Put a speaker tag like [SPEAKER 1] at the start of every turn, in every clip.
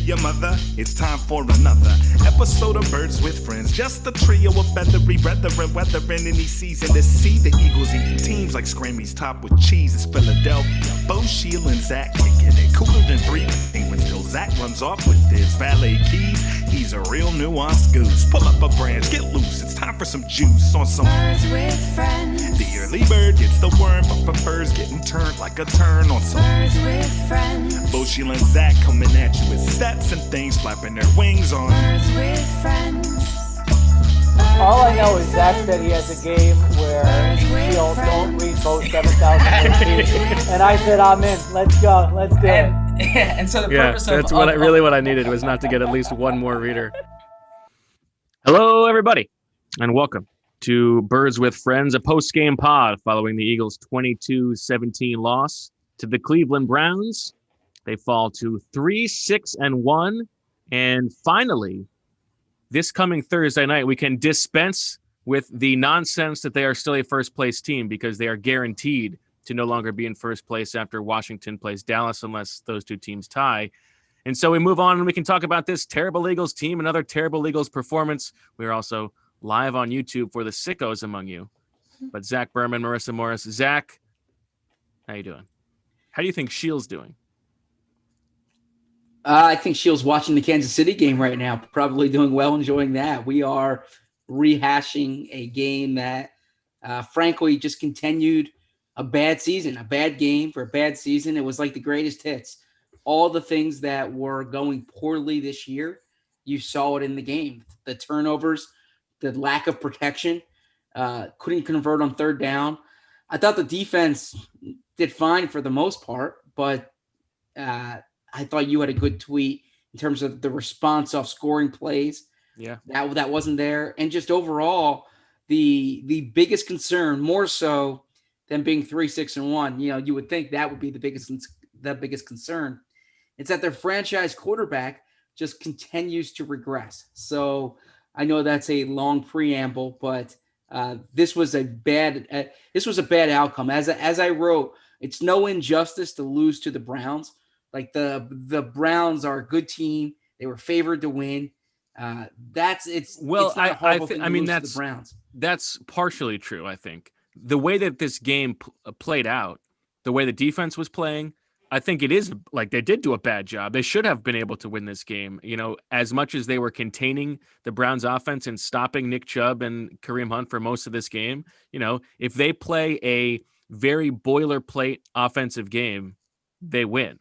[SPEAKER 1] your mother. It's time for another episode of Birds with Friends. Just a trio of feathery brethren weathering any season to see the Eagles eating teams like Scrammy's top with cheese. It's Philadelphia. Bo, Sheila, and Zach kicking it cooler than three penguins till Zach runs off with his valet keys. He's a real nuanced goose. Pull up a branch, get loose. It's time for some juice on some
[SPEAKER 2] Birds with Friends.
[SPEAKER 1] The early bird gets the worm, but prefers getting turned like a turn on some
[SPEAKER 2] Birds with Friends.
[SPEAKER 1] Bo, Sheila, and Zach coming at you with stats and things flapping their wings on
[SPEAKER 2] Birds with Friends.
[SPEAKER 3] All I know is Zach said he has a game where he'll don't read Bo 7,000 words. And I said, I'm in. Let's go. Let's do it.
[SPEAKER 4] And so the purpose
[SPEAKER 5] that's
[SPEAKER 4] of
[SPEAKER 5] what I needed was not to get at least one more reader. Hello, everybody, and welcome to Birds with Friends, a post-game pod following the Eagles' 22-17 loss to the Cleveland Browns. They fall to 3-6-1, and finally, this coming Thursday night, we can dispense with the nonsense that they are still a first-place team because they are guaranteed to no longer be in first place after Washington plays Dallas unless those two teams tie. And so we move on and we can talk about this terrible Eagles team, another terrible Eagles performance. We are also live on YouTube for the sickos among you. But Zach Berman, Marissa Morris. Zach, how you doing? How do you think Shields doing?
[SPEAKER 4] I think Shields watching the Kansas City game right now, probably doing well, enjoying that. We are rehashing a game that, frankly, just continued a bad season, a bad game for a bad season. It was like the greatest hits. All the things that were going poorly this year, you saw it in the game. The turnovers, the lack of protection, couldn't convert on third down. I thought the defense did fine for the most part, but I thought you had a good tweet in terms of the response off scoring plays.
[SPEAKER 5] Yeah,
[SPEAKER 4] that wasn't there. And just overall, the biggest concern, more so than being 3-6-1, you would think that would be the biggest concern. It's that their franchise quarterback just continues to regress. So I know that's a long preamble, but this was a bad outcome. As I wrote, it's no injustice to lose to the Browns. Like the Browns are a good team. They were favored to win. It's not a horrible thing to lose to the Browns.
[SPEAKER 5] That's partially true, I think. The way that this game played out, the way the defense was playing, I think it is like they did do a bad job. They should have been able to win this game. As much as they were containing the Browns offense and stopping Nick Chubb and Kareem Hunt for most of this game, if they play a very boilerplate offensive game, they win,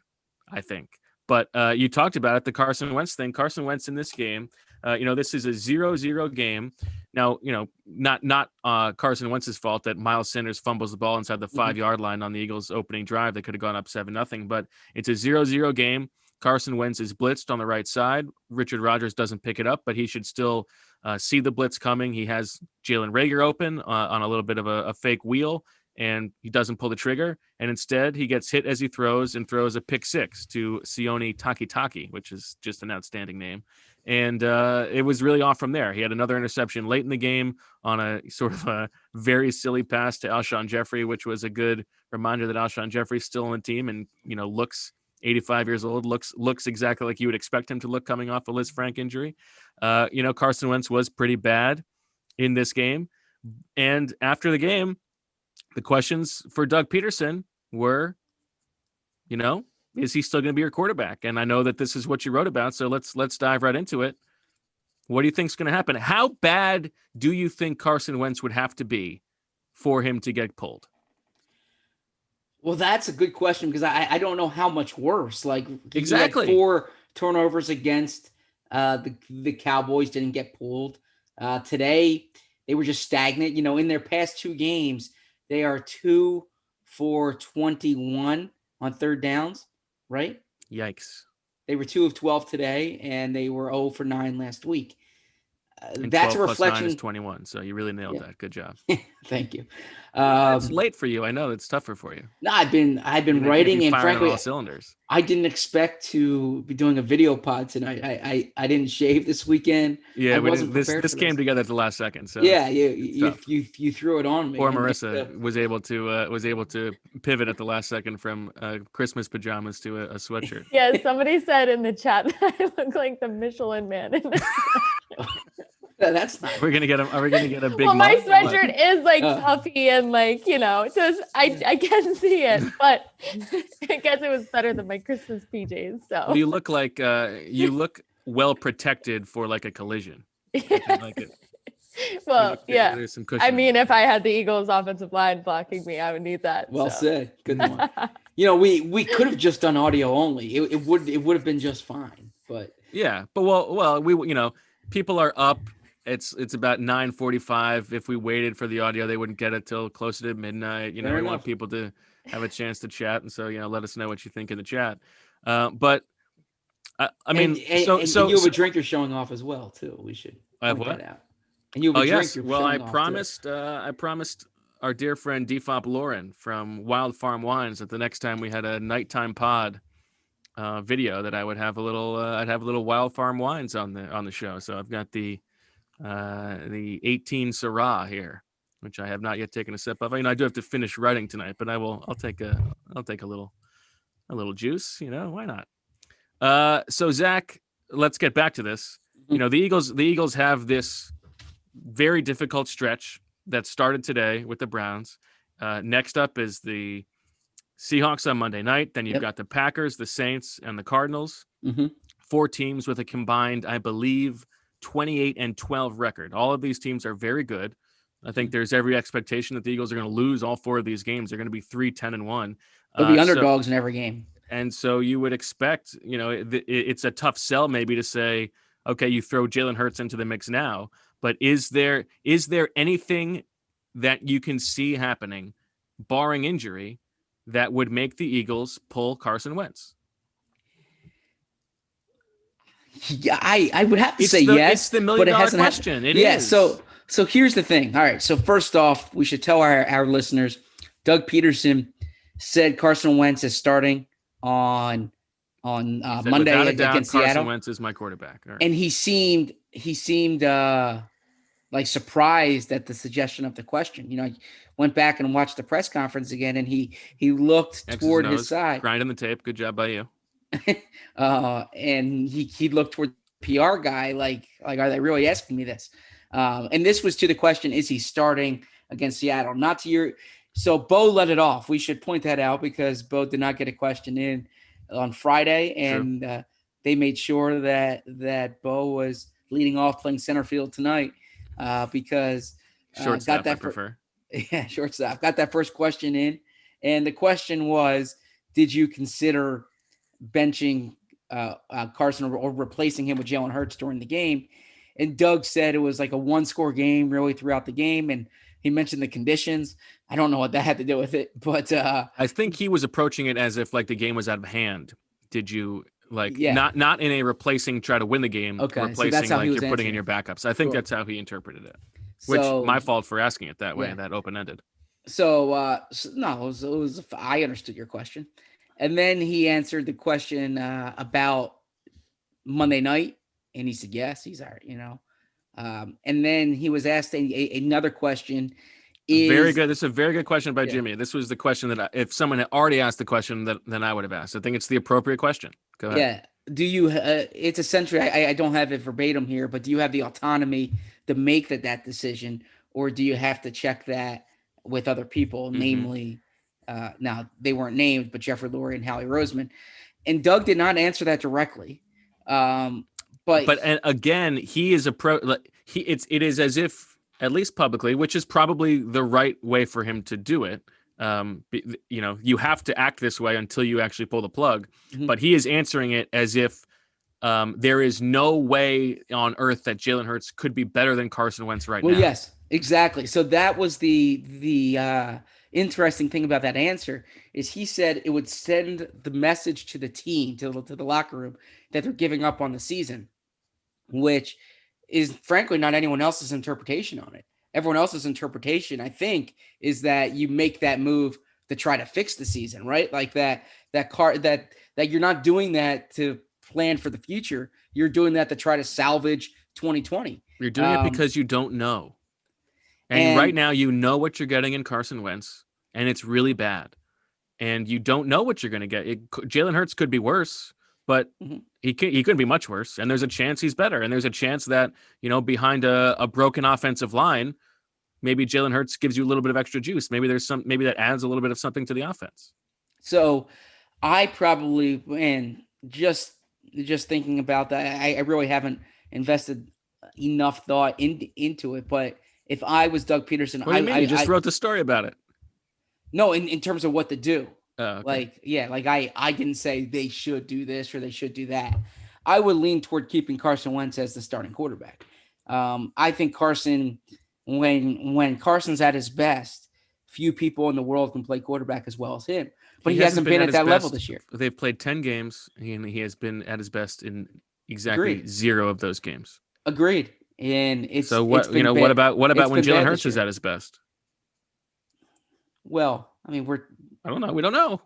[SPEAKER 5] I think. But you talked about it, the Carson Wentz thing. Carson Wentz in this game, this is a 0-0 game. Now, not Carson Wentz's fault that Miles Sanders fumbles the ball inside the 5-yard line on the Eagles' opening drive. They could have gone up 7-0, but it's a 0-0 game. Carson Wentz is blitzed on the right side. Richard Rodgers doesn't pick it up, but he should still see the blitz coming. He has Jalen Reagor open on a little bit of a fake wheel, and he doesn't pull the trigger. And instead, he gets hit as he throws a pick six to Sione Takitaki, which is just an outstanding name. And it was really off from there. He had another interception late in the game on a sort of a very silly pass to Alshon Jeffrey, which was a good reminder that Alshon Jeffrey's still on the team and, looks 85 years old, looks exactly like you would expect him to look coming off a Liz Frank injury. Carson Wentz was pretty bad in this game. And after the game, the questions for Doug Peterson were, is he still going to be your quarterback? And I know that this is what you wrote about, so let's dive right into it. What do you think is going to happen? How bad do you think Carson Wentz would have to be for him to get pulled?
[SPEAKER 4] Well, that's a good question because I don't know how much worse. Like
[SPEAKER 5] exactly,
[SPEAKER 4] 4 turnovers against the Cowboys, didn't get pulled. Today they were just stagnant. In their past 2 games, they are 2 for 21 on third downs. Right?
[SPEAKER 5] Yikes.
[SPEAKER 4] They were 2 of 12 today, and they were 0 for 9 last week.
[SPEAKER 5] And
[SPEAKER 4] that's a
[SPEAKER 5] 12 plus 9
[SPEAKER 4] reflection.
[SPEAKER 5] is 21. So you really nailed that. Good job.
[SPEAKER 4] Thank you.
[SPEAKER 5] It's late for you. I know it's tougher for you.
[SPEAKER 4] No, I've been
[SPEAKER 5] You
[SPEAKER 4] writing, and
[SPEAKER 5] firing on
[SPEAKER 4] frankly,
[SPEAKER 5] all cylinders.
[SPEAKER 4] I didn't expect to be doing a video pod tonight. I didn't shave this weekend.
[SPEAKER 5] Yeah,
[SPEAKER 4] I wasn't
[SPEAKER 5] this
[SPEAKER 4] prepared for
[SPEAKER 5] came together at the last second. So
[SPEAKER 4] yeah,
[SPEAKER 5] it's tough.
[SPEAKER 4] you threw it on me.
[SPEAKER 5] Poor
[SPEAKER 4] and
[SPEAKER 5] Marissa was able to pivot at the last second from Christmas pajamas to a sweatshirt.
[SPEAKER 6] Yeah, somebody said in the chat that I look like the Michelin Man.
[SPEAKER 4] That's not.
[SPEAKER 5] Are we gonna get a big?
[SPEAKER 6] Well, my
[SPEAKER 5] mug?
[SPEAKER 6] sweatshirt is like puffy and like just I can see it, but I guess it was better than my Christmas PJs. So
[SPEAKER 5] Well, you look like you look well protected for like a collision. I like it.
[SPEAKER 6] Well, yeah.
[SPEAKER 5] There's some
[SPEAKER 6] I
[SPEAKER 5] cushion.
[SPEAKER 6] mean, if I had the Eagles' offensive line blocking me, I would need that.
[SPEAKER 4] Well
[SPEAKER 6] so.
[SPEAKER 4] said. Good one. We could have just done audio only. It would have been just fine. But
[SPEAKER 5] yeah, but well, we people are up. It's about 9:45. If we waited for the audio, they wouldn't get it till closer to midnight. We
[SPEAKER 4] Fair
[SPEAKER 5] want
[SPEAKER 4] enough.
[SPEAKER 5] people to have a chance to chat, and so let us know what you think in the chat. But I mean,
[SPEAKER 4] and you have a drink you're showing off as well too. We should.
[SPEAKER 5] I have
[SPEAKER 4] point
[SPEAKER 5] what?
[SPEAKER 4] that out. And you have a drink you're
[SPEAKER 5] Well,
[SPEAKER 4] showing off, too.
[SPEAKER 5] I promised our dear friend Defop Lauren from Wild Farm Wines that the next time we had a nighttime pod video that I would have I'd have a little Wild Farm Wines on the show. So I've got the 18 Syrah here, which I have not yet taken a sip of. I do have to finish writing tonight, but I'll take a little juice. Why not? So Zach, let's get back to this. The Eagles have this very difficult stretch that started today with the Browns. Next up is the Seahawks on Monday night. Then you've got the Packers, the Saints, and the Cardinals.
[SPEAKER 4] Mm-hmm.
[SPEAKER 5] 4 teams with a combined, I believe, 28-12 record. All of these teams are very good. I think there's every expectation that the Eagles are going to lose all 4 of these games. They're going to be 3-10-1.
[SPEAKER 4] They'll be underdogs in every game.
[SPEAKER 5] And so you would expect, it's a tough sell maybe to say, okay, you throw Jalen Hurts into the mix now, but is there anything that you can see happening, barring injury, that would make the Eagles pull Carson Wentz?
[SPEAKER 4] Yeah, I would have to say yes.
[SPEAKER 5] It's the $1 million question. It is.
[SPEAKER 4] So here's the thing. All right. So first off, we should tell our listeners, Doug Peterson said Carson Wentz is starting on Monday against Seattle.
[SPEAKER 5] Carson Wentz is my quarterback. Right.
[SPEAKER 4] And he seemed like surprised at the suggestion of the question. I went back and watched the press conference again, and he looked toward his side,
[SPEAKER 5] grinding the tape. Good job by you.
[SPEAKER 4] And he looked toward the PR guy, like are they really asking me this? And this was to the question: is he starting against Seattle? Not to your. So Bo let it off. We should point that out because Bo did not get a question in on Friday, and they made sure that Bo was leading off playing center field tonight because
[SPEAKER 5] shortstop I prefer.
[SPEAKER 4] Yeah, shortstop. Got that first question in, and the question was, did you consider benching Carson or replacing him with Jalen Hurts during the game? And Doug said it was like a 1-score game really throughout the game, and he mentioned the conditions. I don't know what that had to do with it, but
[SPEAKER 5] I think he was approaching it as if like the game was out of hand. Did you not in a replacing try to win the game, replacing
[SPEAKER 4] so that's how
[SPEAKER 5] like you're putting
[SPEAKER 4] answering.
[SPEAKER 5] In your backups. I think that's how he interpreted it. Which my fault for asking it that way, that open-ended.
[SPEAKER 4] So no, it was I understood your question. And then he answered the question about Monday night, and he said yes, he's all right, and then he was asked another question.
[SPEAKER 5] Very good. This is a very good question by Jimmy. This was the question that if someone had already asked the question, then I would have asked. I think it's the appropriate question. Go ahead.
[SPEAKER 4] Yeah. Do you? It's essentially. I don't have it verbatim here, but do you have the autonomy to make that decision, or do you have to check that with other people, namely? Now they weren't named, but Jeffrey Lurie and Howie Roseman, and Doug did not answer that directly. But
[SPEAKER 5] and again, he is it is as if, at least publicly, which is probably the right way for him to do it. You have to act this way until you actually pull the plug. Mm-hmm. But he is answering it as if there is no way on earth that Jalen Hurts could be better than Carson Wentz now.
[SPEAKER 4] Well, yes, exactly. So that was the interesting thing about that answer is he said it would send the message to the team, to the locker room, that they're giving up on the season, which is frankly not anyone else's interpretation on it. Everyone else's interpretation, I think, is that you make that move to try to fix the season, right? Like that you're not doing that to plan for the future. You're doing that to try to salvage 2020.
[SPEAKER 5] You're doing it because you don't know. And right now, you know what you're getting in Carson Wentz, and it's really bad. And you don't know what you're going to get. Jalen Hurts could be worse, but he couldn't be much worse. And there's a chance he's better. And there's a chance that, behind a broken offensive line, maybe Jalen Hurts gives you a little bit of extra juice. Maybe that adds a little bit of something to the offense.
[SPEAKER 4] So I probably, and just thinking about that, I really haven't invested enough thought into it. But if I was Doug Peterson,
[SPEAKER 5] What do you mean? You just wrote the story about it.
[SPEAKER 4] No, in terms of what to do.
[SPEAKER 5] Oh, okay.
[SPEAKER 4] I didn't say they should do this or they should do that. I would lean toward keeping Carson Wentz as the starting quarterback. I think Carson, when Carson's at his best, few people in the world can play quarterback as well as him. But he hasn't been at that level this year.
[SPEAKER 5] They've played 10 games, and he has been at his best in exactly 0 of those games.
[SPEAKER 4] Agreed. And it's
[SPEAKER 5] so what? What about when Jalen Hurts is at his best?
[SPEAKER 4] Well, I mean,
[SPEAKER 5] I don't know. We don't know.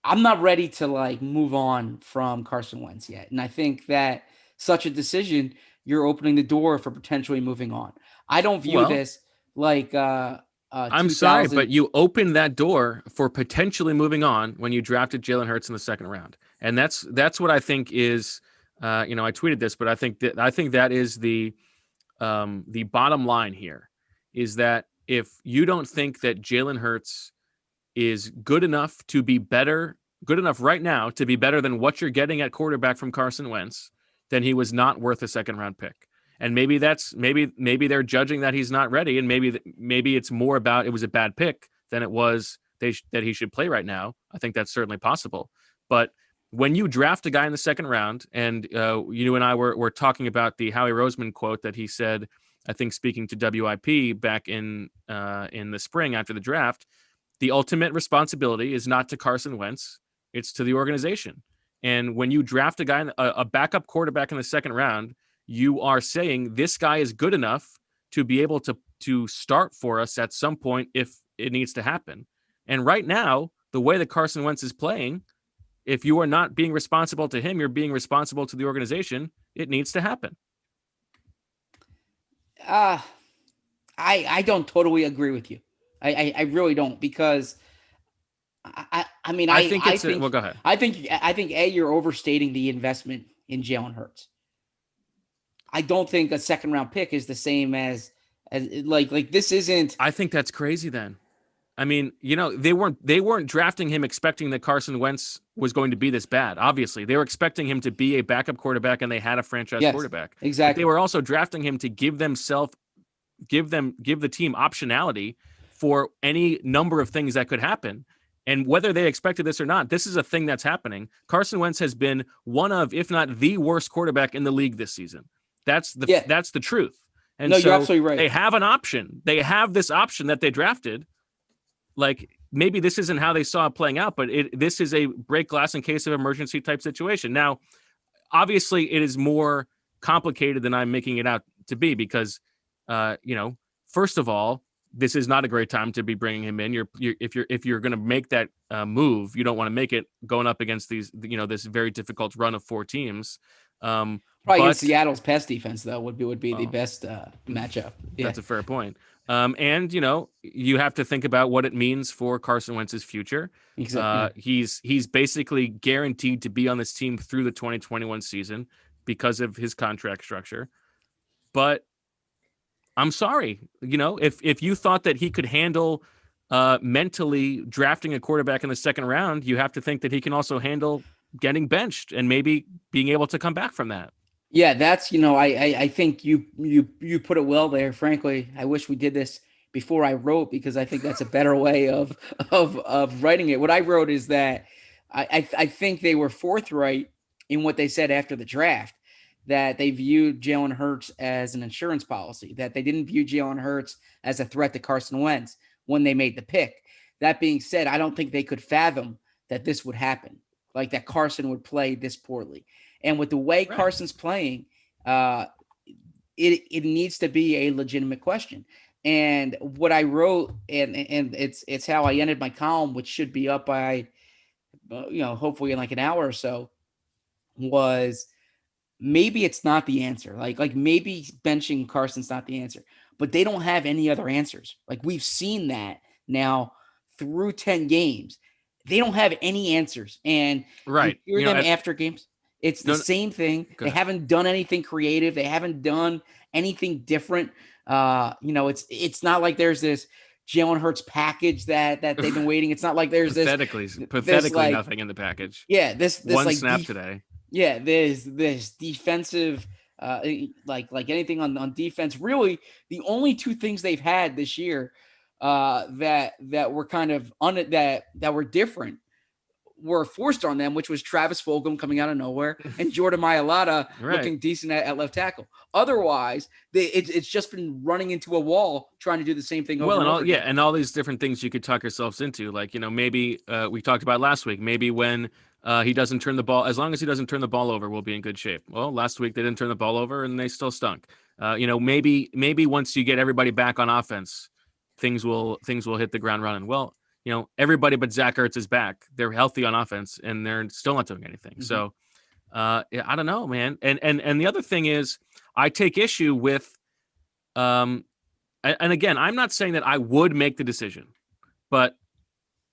[SPEAKER 4] I'm not ready to move on from Carson Wentz yet. And I think that such a decision, you're opening the door for potentially moving on. I don't view this like
[SPEAKER 5] I'm sorry, but you opened that door for potentially moving on when you drafted Jalen Hurts in the second round. And that's what I think is I tweeted this, but I think that is the bottom line here is that if you don't think that Jalen Hurts is good enough right now to be better than what you're getting at quarterback from Carson Wentz, then he was not worth a second round pick. And maybe they're judging that he's not ready, and maybe it's more about it was a bad pick than it was that he should play right now. I think that's certainly possible. But when you draft a guy in the second round, and you and I were talking about the Howie Roseman quote that he said, I think speaking to WIP back in the spring after the draft, the ultimate responsibility is not to Carson Wentz, it's to the organization. And when you draft a backup quarterback in the second round, you are saying this guy is good enough to be able to start for us at some point if it needs to happen. And right now, the way that Carson Wentz is playing, if you are not being responsible to him, you're being responsible to the organization. It needs to happen.
[SPEAKER 4] I don't totally agree with you. I really don't, because I think
[SPEAKER 5] well, go ahead.
[SPEAKER 4] I think you're overstating the investment in Jalen Hurts. I don't think a second round pick is the same as this isn't.
[SPEAKER 5] I think that's crazy then. I mean, they weren't drafting him expecting that Carson Wentz was going to be this bad. Obviously, they were expecting him to be a backup quarterback, and they had a franchise quarterback.
[SPEAKER 4] Exactly.
[SPEAKER 5] But they were also drafting him to give the team optionality for any number of things that could happen. And whether they expected this or not, this is a thing that's happening. Carson Wentz has been one of, if not the worst quarterback in the league this season. That's the truth. And
[SPEAKER 4] no, you're absolutely right.
[SPEAKER 5] They have an option. They have this option that they drafted. Maybe this isn't how they saw it playing out, but this is a break glass in case of emergency type situation. Now, obviously, it is more complicated than I'm making it out to be because, first of all, this is not a great time to be bringing him in. If you're going to make that move, you don't want to make it going up against these, this very difficult run of 4 teams.
[SPEAKER 4] Probably against Seattle's pass defense, though, would be the best matchup. Yeah.
[SPEAKER 5] That's a fair point. And you have to think about what it means for Carson Wentz's future.
[SPEAKER 4] Exactly.
[SPEAKER 5] He's basically guaranteed to be on this team through the 2021 season because of his contract structure. But I'm sorry, if you thought that he could handle mentally drafting a quarterback in the second round, you have to think that he can also handle getting benched and maybe being able to come back from that.
[SPEAKER 4] Yeah, that's, I think you put it well there. Frankly, I wish we did this before I wrote, because I think that's a better way of writing it. What I wrote is that I think they were forthright in what they said after the draft, that they viewed Jalen Hurts as an insurance policy, that they didn't view Jalen Hurts as a threat to Carson Wentz when they made the pick. That being said, I don't think they could fathom that this would happen, like that Carson would play this poorly. And with the way Carson's playing, it needs to be a legitimate question. And what I wrote, and it's how I ended my column, which should be up by, hopefully in like an hour or so, was maybe it's not the answer. Like maybe benching Carson's not the answer, but they don't have any other answers. Like we've seen that now through 10 games. They don't have any answers. And
[SPEAKER 5] right.
[SPEAKER 4] you hear them after games. It's the same thing. They haven't done anything creative. They haven't done anything different. It's not like there's this Jalen Hurts package that they've been waiting. It's not like there's
[SPEAKER 5] pathetically
[SPEAKER 4] like,
[SPEAKER 5] nothing in the package.
[SPEAKER 4] Yeah, this
[SPEAKER 5] one
[SPEAKER 4] like
[SPEAKER 5] snap today.
[SPEAKER 4] Yeah, there's this defensive, like anything on defense. Really, the only two things they've had this year that were kind of that were different were forced on them, which was Travis Fulgham coming out of nowhere and Jordan Mailata looking decent at left tackle. Otherwise, it's just been running into a wall trying to do the same thing over and over again.
[SPEAKER 5] And all these different things you could talk yourselves into. Like, maybe we talked about last week, maybe when he doesn't turn the ball, as long as he doesn't turn the ball over, we'll be in good shape. Well, last week they didn't turn the ball over and they still stunk. Maybe once you get everybody back on offense, things will hit the ground running. Well, everybody but Zach Ertz is back. They're healthy on offense and they're still not doing anything. Mm-hmm. So I don't know, man. And the other thing is I take issue with, and again, I'm not saying that I would make the decision, but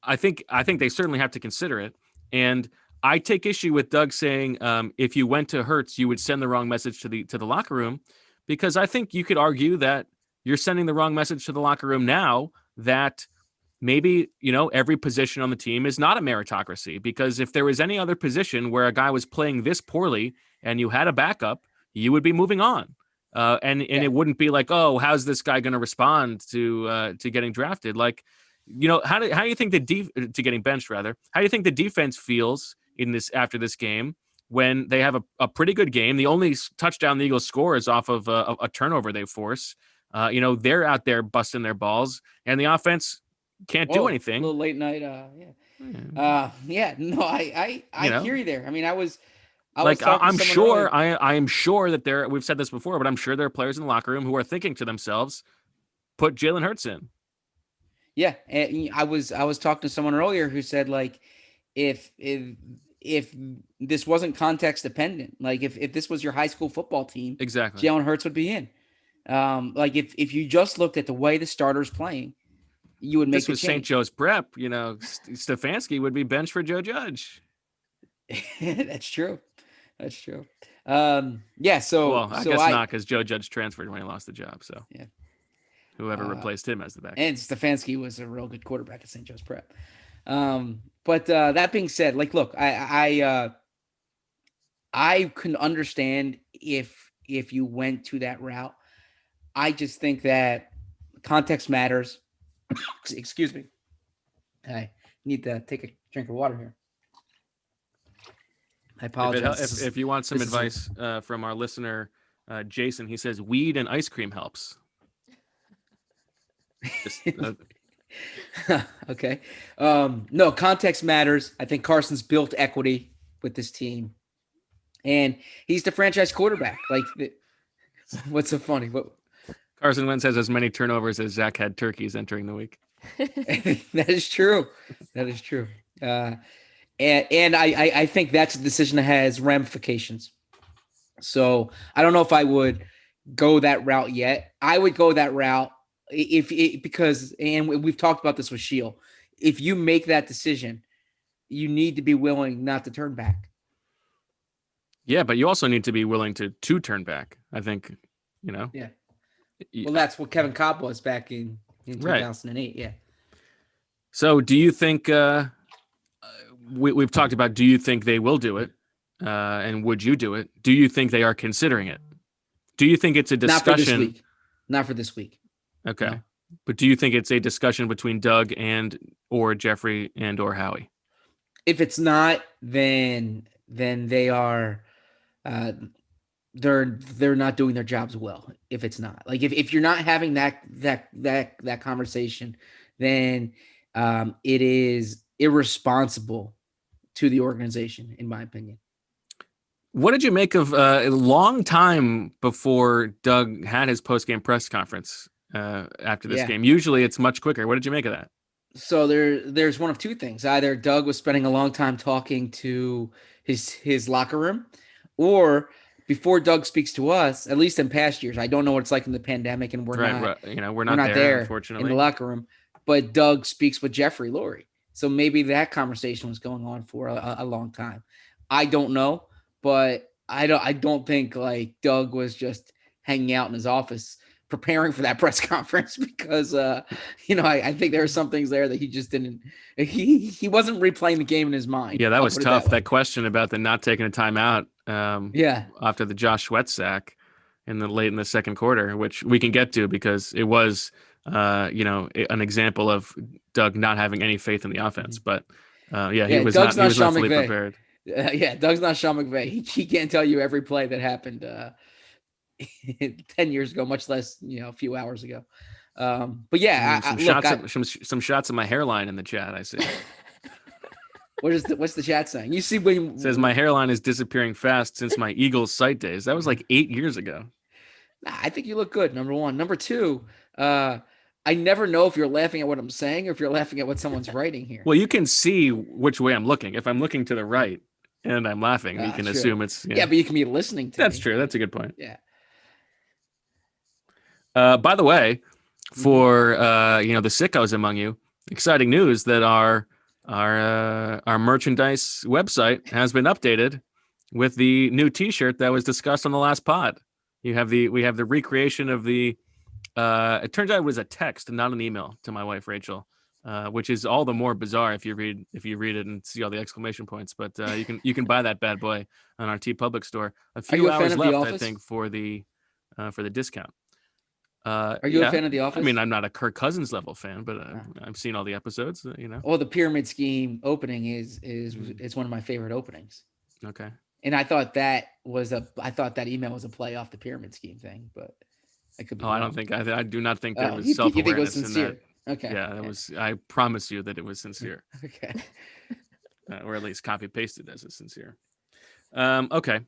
[SPEAKER 5] I think they certainly have to consider it. And I take issue with Doug saying, if you went to Hurts, you would send the wrong message to the locker room, because I think you could argue that you're sending the wrong message to the locker room now that maybe, every position on the team is not a meritocracy, because if there was any other position where a guy was playing this poorly and you had a backup, you would be moving on. And it wouldn't be like, oh, how's this guy going to respond to getting drafted? Like, how do you think to getting benched rather? How do you think the defense feels after this game when they have a pretty good game? The only touchdown the Eagles score is off of a turnover they force. They're out there busting their balls, and the offense can't do anything.
[SPEAKER 4] A little late night. No, I hear you there. I mean, I'm sure that we've said this before, but I'm sure there are players in the locker room who are thinking to themselves, put Jalen Hurts in. Yeah. And I was talking to someone earlier who said, like, if this wasn't context dependent, like if this was your high school football team,
[SPEAKER 5] exactly,
[SPEAKER 4] Jalen Hurts would be in. Like if you just looked at the way the starter's playing, you would make
[SPEAKER 5] this was St. Joe's prep. Stefanski would be benched for Joe Judge.
[SPEAKER 4] That's true. Yeah. So
[SPEAKER 5] I guess not, because Joe Judge transferred when he lost the job. So
[SPEAKER 4] yeah,
[SPEAKER 5] whoever replaced him as the back.
[SPEAKER 4] And Stefanski was a real good quarterback at St. Joe's prep. But that being said, like, look, I can understand if you went to that route. I just think that context matters. Excuse me. I need to take a drink of water here. I apologize.
[SPEAKER 5] If you want some advice from our listener, Jason, he says weed and ice cream helps.
[SPEAKER 4] Okay. No, context matters. I think Carson's built equity with this team, and he's the franchise quarterback. Like, what's so funny?
[SPEAKER 5] Carson Wentz has as many turnovers as Zach had turkeys entering the week.
[SPEAKER 4] That is true. And I think that's a decision that has ramifications. So I don't know if I would go that route yet. I would go that route because we've talked about this with Shield. If you make that decision, you need to be willing not to turn back.
[SPEAKER 5] Yeah, but you also need to be willing to turn back. I think,
[SPEAKER 4] Yeah. Well, that's what Kevin Cobb was back in 2008. Right. Yeah.
[SPEAKER 5] So do you think we've talked about, do you think they will do it? And would you do it? Do you think they are considering it? Do you think it's a discussion?
[SPEAKER 4] Not for this week.
[SPEAKER 5] Okay.
[SPEAKER 4] No.
[SPEAKER 5] But do you think it's a discussion between Doug or Jeffrey or Howie?
[SPEAKER 4] If it's not, then they are they're not doing their jobs well. If it's not, like, if you're not having that conversation, then it is irresponsible to the organization, in my opinion.
[SPEAKER 5] What did you make of a long time before Doug had his post-game press conference after this game? Usually it's much quicker. What did you make of that?
[SPEAKER 4] So there's one of two things. Either Doug was spending a long time talking to his locker room, or before Doug speaks to us, at least in past years, I don't know what it's like in the pandemic, and we're not there
[SPEAKER 5] unfortunately,
[SPEAKER 4] in the locker room. But Doug speaks with Jeffrey Lurie, so maybe that conversation was going on for a long time. I don't know, but I don't think like Doug was just hanging out in his office preparing for that press conference because I think there are some things there that he just didn't he wasn't replaying the game in his mind.
[SPEAKER 5] Yeah, that was tough. That question about the not taking a timeout after the Josh Sweat sack late in the second quarter, which we can get to because it was an example of Doug not having any faith in the offense. But he was
[SPEAKER 4] Doug's
[SPEAKER 5] not
[SPEAKER 4] Sean
[SPEAKER 5] fully
[SPEAKER 4] McVay.
[SPEAKER 5] prepared.
[SPEAKER 4] Doug's not Sean McVay. He can't tell you every play that happened 10 years ago, much less, a few hours ago. But yeah,
[SPEAKER 5] some shots of my hairline in the chat. I see.
[SPEAKER 4] What's the chat saying? You see, when
[SPEAKER 5] it says my hairline is disappearing fast since my Eagles sight days. That was like 8 years ago.
[SPEAKER 4] I think you look good. Number one. Number two, I never know if you're laughing at what I'm saying or if you're laughing at what someone's writing here.
[SPEAKER 5] Well, you can see which way I'm looking. If I'm looking to the right and I'm laughing, you can assume it's
[SPEAKER 4] but you can be listening to
[SPEAKER 5] That's
[SPEAKER 4] me.
[SPEAKER 5] true. That's a good point.
[SPEAKER 4] Yeah.
[SPEAKER 5] By the way, for the sickos among you, exciting news that our merchandise website has been updated with the new T-shirt that was discussed on the last pod. We have the recreation of the. It turns out it was a text and not an email to my wife Rachel, which is all the more bizarre if you read it and see all the exclamation points. But you can buy that bad boy on our TeePublic store. A few hours left, I think, for the discount.
[SPEAKER 4] Are you a fan of The Office?
[SPEAKER 5] I mean, I'm not a Kirk Cousins level fan, but I've seen all the episodes.
[SPEAKER 4] Well, the pyramid scheme opening is one of my favorite openings.
[SPEAKER 5] Okay.
[SPEAKER 4] And I thought that email was a play off the pyramid scheme thing, but I could be wrong.
[SPEAKER 5] I do not think there was self-awareness.
[SPEAKER 4] You think it was sincere?
[SPEAKER 5] In that.
[SPEAKER 4] Okay.
[SPEAKER 5] Yeah, that was. I promise you that it was sincere.
[SPEAKER 4] Okay.
[SPEAKER 5] Or at least copy pasted as a sincere. Okay.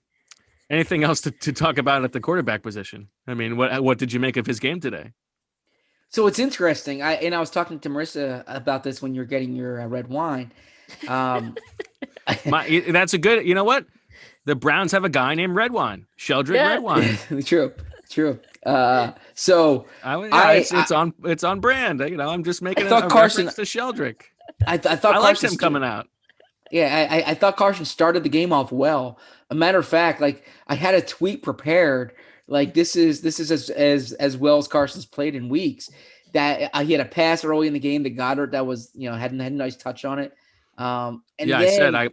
[SPEAKER 5] Anything else to talk about at the quarterback position? I mean, what did you make of his game today?
[SPEAKER 4] So it's interesting. I was talking to Marissa about this when you're getting your red wine.
[SPEAKER 5] That's a good. You know what? The Browns have a guy named Redwine, Sheldrick Redwine.
[SPEAKER 4] True.
[SPEAKER 5] It's on brand. I'm just making
[SPEAKER 4] a
[SPEAKER 5] reference to Sheldrick.
[SPEAKER 4] I thought
[SPEAKER 5] I liked him coming out.
[SPEAKER 4] Yeah, I thought Carson started the game off well. A matter of fact, like I had a tweet prepared. Like this is as well as Carson's played in weeks. That he had a pass early in the game to Goddard that was had a nice touch on it. I
[SPEAKER 5] said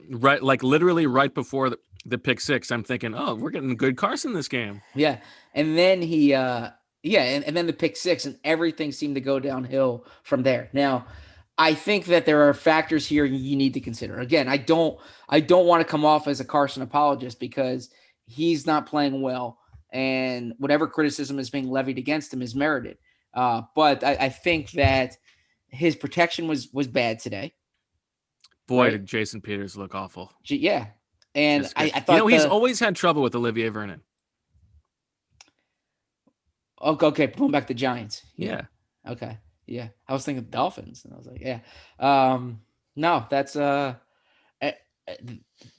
[SPEAKER 5] literally right before the pick six. I'm thinking, oh, we're getting good Carson this game.
[SPEAKER 4] Yeah, and then he and then the pick six, and everything seemed to go downhill from there. Now, I think that there are factors here you need to consider. Again, I don't want to come off as a Carson apologist because he's not playing well, and whatever criticism is being levied against him is merited. But I think that his protection was bad today.
[SPEAKER 5] Boy, did Jason Peters look awful.
[SPEAKER 4] Yeah, and I thought
[SPEAKER 5] he's always had trouble with Olivier Vernon.
[SPEAKER 4] Okay, going back to Giants.
[SPEAKER 5] Yeah.
[SPEAKER 4] Okay. Yeah, I was thinking Dolphins, and I was like, yeah. No, that's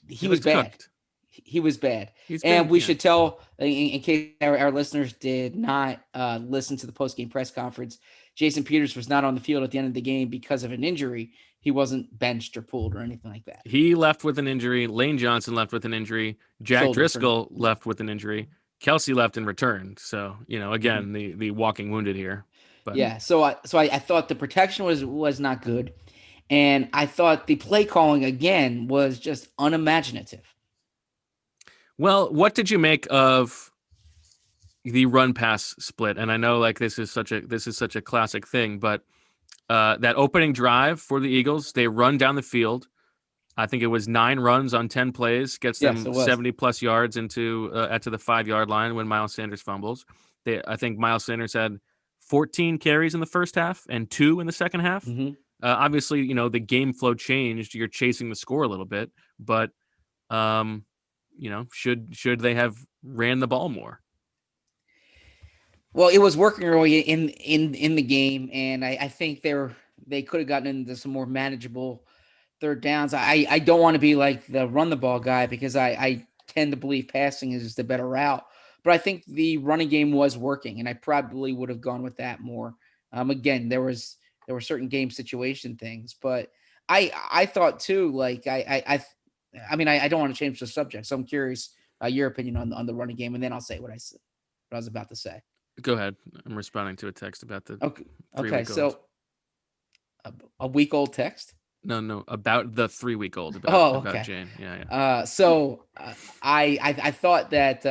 [SPEAKER 4] he was bad.
[SPEAKER 5] Cooked.
[SPEAKER 4] He was bad, and we should tell in case our listeners did not listen to the post-game press conference. Jason Peters was not on the field at the end of the game because of an injury. He wasn't benched or pulled or anything like that.
[SPEAKER 5] He left with an injury. Lane Johnson left with an injury. Jack Driscoll left with an injury. Kelsey left and returned. So again, the walking wounded here. But
[SPEAKER 4] yeah, so I thought the protection was not good, and I thought the play calling again was just unimaginative.
[SPEAKER 5] Well, what did you make of the run pass split? And I know this is such a classic thing, but that opening drive for the Eagles, they run down the field. I think it was 9 runs on 10 plays, gets them 70 plus yards into to the 5-yard line when Miles Sanders fumbles. I think Miles Sanders had 14 carries in the first half and 2 in the second half.
[SPEAKER 4] Mm-hmm.
[SPEAKER 5] Obviously, the game flow changed. You're chasing the score a little bit, but should they have ran the ball more?
[SPEAKER 4] Well, it was working early in the game, and I think they could have gotten into some more manageable third downs. I don't want to be like the run the ball guy because I tend to believe passing is the better route. But I think the running game was working, and I probably would have gone with that more. Again, there were certain game situation things, but I thought too. Like I don't want to change the subject, so I'm curious your opinion on the running game, and then I'll say what I was about to say.
[SPEAKER 5] Go ahead. I'm responding to a text about the
[SPEAKER 4] Okay.
[SPEAKER 5] 3-week-old.
[SPEAKER 4] So a week-old text.
[SPEAKER 5] No, about the 3-week-old. About Jane. Yeah.
[SPEAKER 4] So I thought that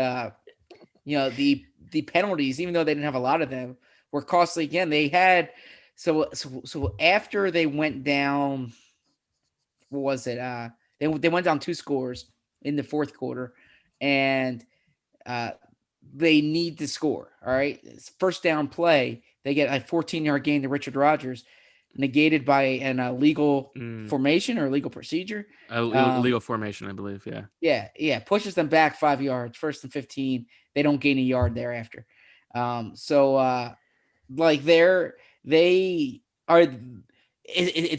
[SPEAKER 4] the penalties, even though they didn't have a lot of them, were costly. Again, they had so after they went down, what was it? They went down 2 scores in the fourth quarter, and they need to score. All right, first down play, they get a 14-yard gain to Richard Rodgers, negated by an illegal formation or illegal procedure.
[SPEAKER 5] Legal formation, I believe. Yeah.
[SPEAKER 4] Yeah. Pushes them back 5 yards, 1st and 15. They don't gain a yard thereafter. It's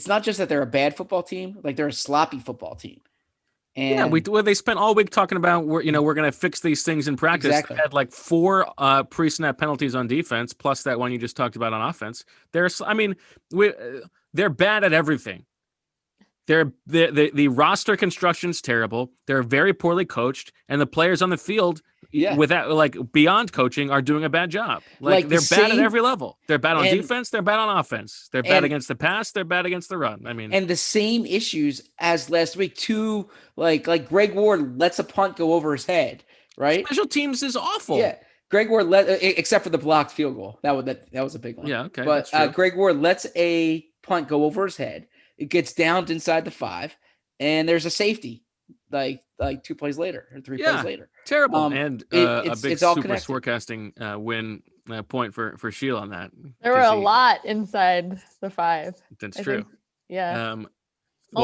[SPEAKER 4] not just that they're a bad football team, like they're a sloppy football team. And
[SPEAKER 5] they spent all week talking about we're going to fix these things in practice.
[SPEAKER 4] Exactly.
[SPEAKER 5] They had like 4 pre-snap penalties on defense, plus that one you just talked about on offense. They're bad at everything. The roster construction's terrible. They're very poorly coached, and the players on the field, without like beyond coaching, are doing a bad job. They're bad at every level. They're bad on defense. They're bad on offense. They're bad against the pass. They're bad against the run.
[SPEAKER 4] And the same issues as last week too. Like Greg Ward lets a punt go over his head. Right.
[SPEAKER 5] Special teams is awful.
[SPEAKER 4] Yeah. Greg Ward except for the blocked field goal. That was a big one.
[SPEAKER 5] Yeah. Okay.
[SPEAKER 4] But Greg Ward lets a punt go over his head. It gets downed inside the 5, and there's a safety like 2 plays later or 3 plays later.
[SPEAKER 5] Terrible. And a big super
[SPEAKER 4] connected.
[SPEAKER 5] Forecasting win point for Sheila on that.
[SPEAKER 6] There were a lot inside the 5.
[SPEAKER 5] That's
[SPEAKER 6] I
[SPEAKER 5] true.
[SPEAKER 6] think. Yeah.
[SPEAKER 5] We'll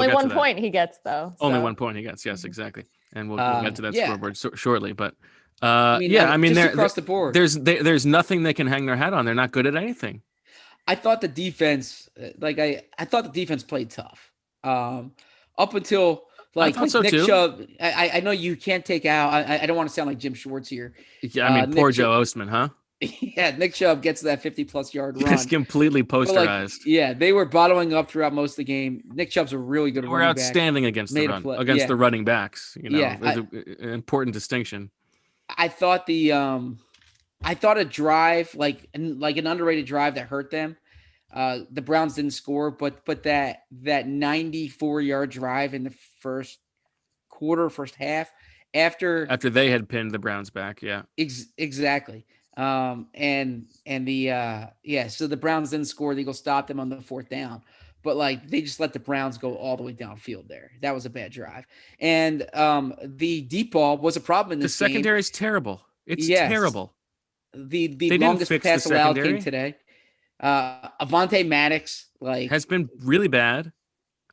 [SPEAKER 6] Only 1 point he gets though.
[SPEAKER 5] Only
[SPEAKER 6] so.
[SPEAKER 5] 1 point he gets. Yes, exactly. And we'll get to that scoreboard shortly. But
[SPEAKER 4] just across the board,
[SPEAKER 5] there's nothing they can hang their hat on. They're not good at anything.
[SPEAKER 4] I thought the defense, I thought the defense played tough. Up until Nick Chubb. I know you can't take out. I don't want to sound like Jim Schwartz here.
[SPEAKER 5] Yeah, poor Joe Ostman, huh?
[SPEAKER 4] Yeah, Nick Chubb gets that 50+ yard run.
[SPEAKER 5] It's completely posterized.
[SPEAKER 4] They were bottling up throughout most of the game. Nick Chubb's a really good running back.
[SPEAKER 5] We're outstanding against the run, against the running backs. An important distinction.
[SPEAKER 4] I thought a drive, like an underrated drive that hurt them. The Browns didn't score, but that 94-yard drive in the first half, after
[SPEAKER 5] they had pinned the Browns back,
[SPEAKER 4] exactly. So the Browns didn't score. The Eagles stopped them on the 4th down, but they just let the Browns go all the way downfield there. That was a bad drive, and the deep ball was a problem in this game.
[SPEAKER 5] The secondary is terrible. It's terrible.
[SPEAKER 4] The longest pass allowed came today. Avonte Maddox
[SPEAKER 5] has been really bad,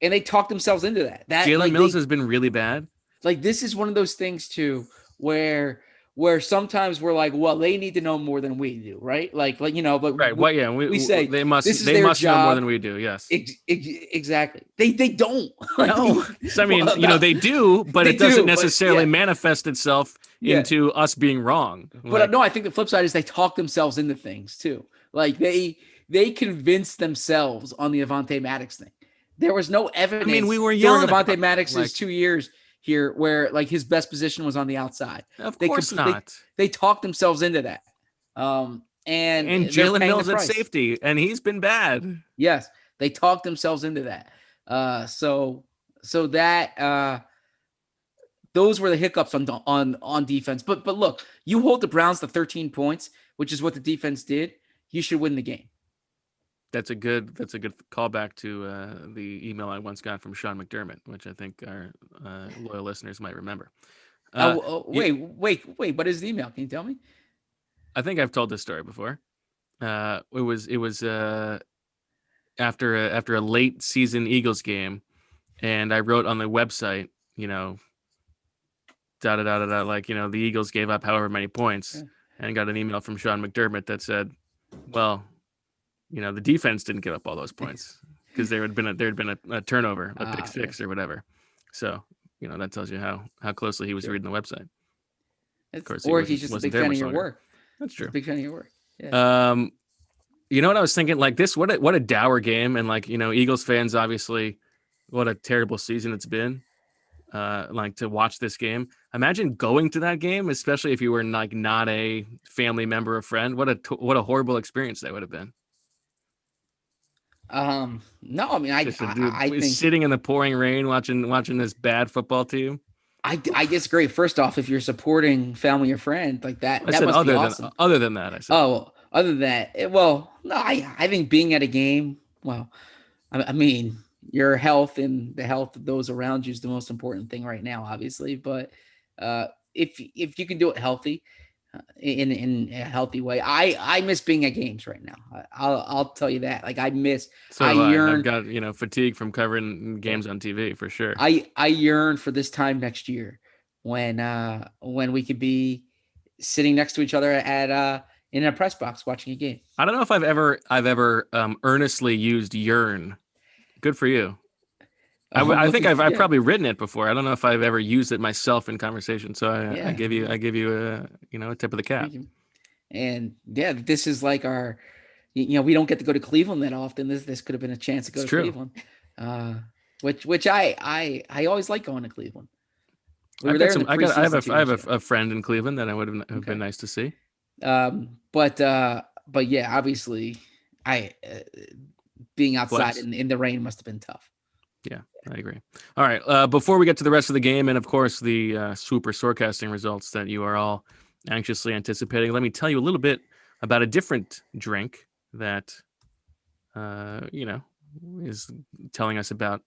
[SPEAKER 4] and they talked themselves into that.
[SPEAKER 5] Jalen Mills has been really bad.
[SPEAKER 4] This is one of those things too, where sometimes we're like, well, they need to know more than we do, right? But
[SPEAKER 5] right. We say
[SPEAKER 4] they
[SPEAKER 5] must know more than we do. Yes,
[SPEAKER 4] exactly. They don't.
[SPEAKER 5] No, they do, but it doesn't necessarily manifest itself into us being wrong.
[SPEAKER 4] But no, I think the flip side is they talk themselves into things too. They convinced themselves on the Avonte Maddox thing. There was no evidence.
[SPEAKER 5] We were yelling
[SPEAKER 4] during Avonte Maddox's 2 years here where his best position was on the outside.
[SPEAKER 5] Of course not.
[SPEAKER 4] They talked themselves into that. And
[SPEAKER 5] Jalen Mills at safety, and he's been bad.
[SPEAKER 4] Yes, they talked themselves into that. So that those were the hiccups on defense. But look, you hold the Browns to 13 points, which is what the defense did. You should win the game.
[SPEAKER 5] That's a good callback to the email I once got from Sean McDermott, which I think our loyal listeners might remember.
[SPEAKER 4] Wait! What is the email? Can you tell me?
[SPEAKER 5] I think I've told this story before. It was after a late season Eagles game, and I wrote on the website, like, the Eagles gave up however many points, and got an email from Sean McDermott that said, well, the defense didn't give up all those points because there had been a turnover, a pick six or whatever. So, that tells you how closely he was reading the website.
[SPEAKER 4] Of course, or he's just a big fan of your work.
[SPEAKER 5] That's true.
[SPEAKER 4] Big fan of your work. Yeah.
[SPEAKER 5] You know what I was thinking? Like this, what a dour game, and like Eagles fans, obviously, what a terrible season it's been. Like to watch this game. Imagine going to that game, especially if you were like not a family member or friend. What a horrible experience that would have been.
[SPEAKER 4] No, I mean, I think
[SPEAKER 5] sitting in the pouring rain watching this bad football team.
[SPEAKER 4] I disagree. First off, if you're supporting family or friend like that,
[SPEAKER 5] I said
[SPEAKER 4] must be awesome.
[SPEAKER 5] Other than that, I said.
[SPEAKER 4] Oh, other than that, well, no, I think being at a game, well, I mean, your health and the health of those around you is the most important thing right now, obviously. But if you can do it healthy, in a healthy way, I miss being at games right now. I'll tell you that. Like I miss.
[SPEAKER 5] So I yearn. I've got fatigue from covering games on TV for sure.
[SPEAKER 4] I yearn for this time next year when we could be sitting next to each other at in a press box watching a game.
[SPEAKER 5] I don't know if I've ever earnestly used yearn. Good for you. I think I've probably written it before. I don't know if I've ever used it myself in conversation. So I give you a tip of the cap.
[SPEAKER 4] And this is like our, we don't get to go to Cleveland that often. This could have been a chance to go to Cleveland. Which I always like going to Cleveland. I have a friend in Cleveland that I would have been nice to see. But yeah, obviously being outside in the rain must have been tough.
[SPEAKER 5] Yeah, I agree. All right. Before we get to the rest of the game and, of course, the Swooper scorecasting results that you are all anxiously anticipating, let me tell you a little bit about a different drink that, is telling us about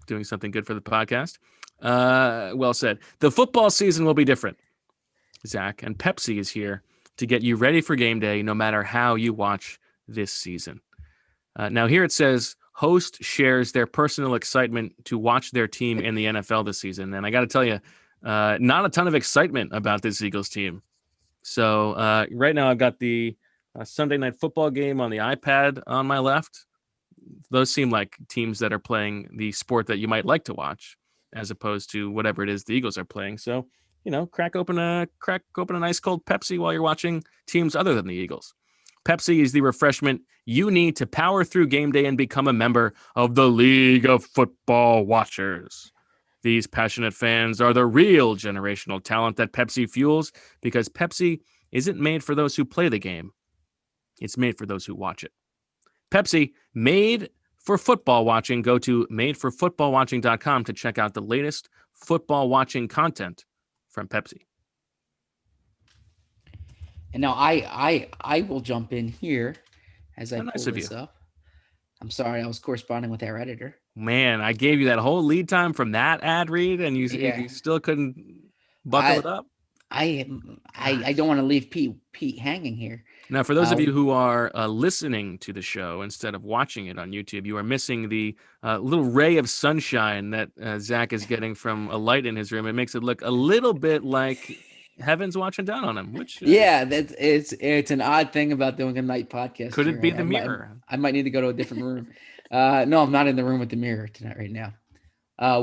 [SPEAKER 5] doing something good for the podcast. Well said. The football season will be different, Zach, and Pepsi is here to get you ready for game day no matter how you watch this season. Now, here it says, host shares their personal excitement to watch their team in the NFL this season. And I got to tell you, not a ton of excitement about this Eagles team. So right now I've got the Sunday Night Football game on the iPad on my left. Those seem like teams that are playing the sport that you might like to watch, as opposed to whatever it is the Eagles are playing. So, crack open a nice cold Pepsi while you're watching teams other than the Eagles. Pepsi is the refreshment you need to power through game day and become a member of the League of Football Watchers. These passionate fans are the real generational talent that Pepsi fuels, because Pepsi isn't made for those who play the game. It's made for those who watch it. Pepsi, made for football watching. Go to madeforfootballwatching.com to check out the latest football watching content from Pepsi.
[SPEAKER 4] And now I will jump in here as I pull this up. I'm sorry, I was corresponding with our editor.
[SPEAKER 5] Man, I gave you that whole lead time from that ad read, and you still couldn't buckle it up.
[SPEAKER 4] I don't want to leave Pete hanging here.
[SPEAKER 5] Now, for those of you who are listening to the show instead of watching it on YouTube, you are missing the little ray of sunshine that Zach is getting from a light in his room. It makes it look a little bit like heaven's watching down on him. Which
[SPEAKER 4] it's an odd thing about doing a night podcast.
[SPEAKER 5] Could it be the mirror?
[SPEAKER 4] I might need to go to a different room. No, I'm not in the room with the mirror tonight right now.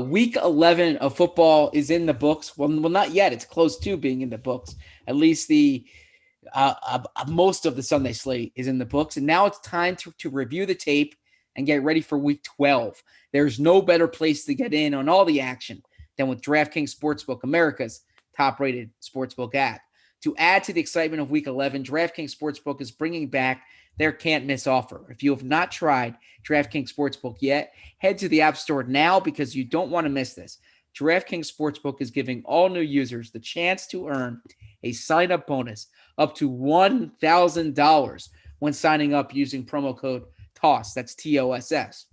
[SPEAKER 4] Week 11 of football is in the books. Well, not yet. It's close to being in the books. At least the most of the Sunday slate is in the books. And now it's time to review the tape and get ready for week 12. There's no better place to get in on all the action than with DraftKings Sportsbook, America's top-rated sportsbook app. To add to the excitement of week 11, DraftKings Sportsbook is bringing back their can't-miss offer. If you have not tried DraftKings Sportsbook yet, head to the App Store now because you don't want to miss this. DraftKings Sportsbook is giving all new users the chance to earn a sign-up bonus up to $1,000 when signing up using promo code TOSS. That's TOSS.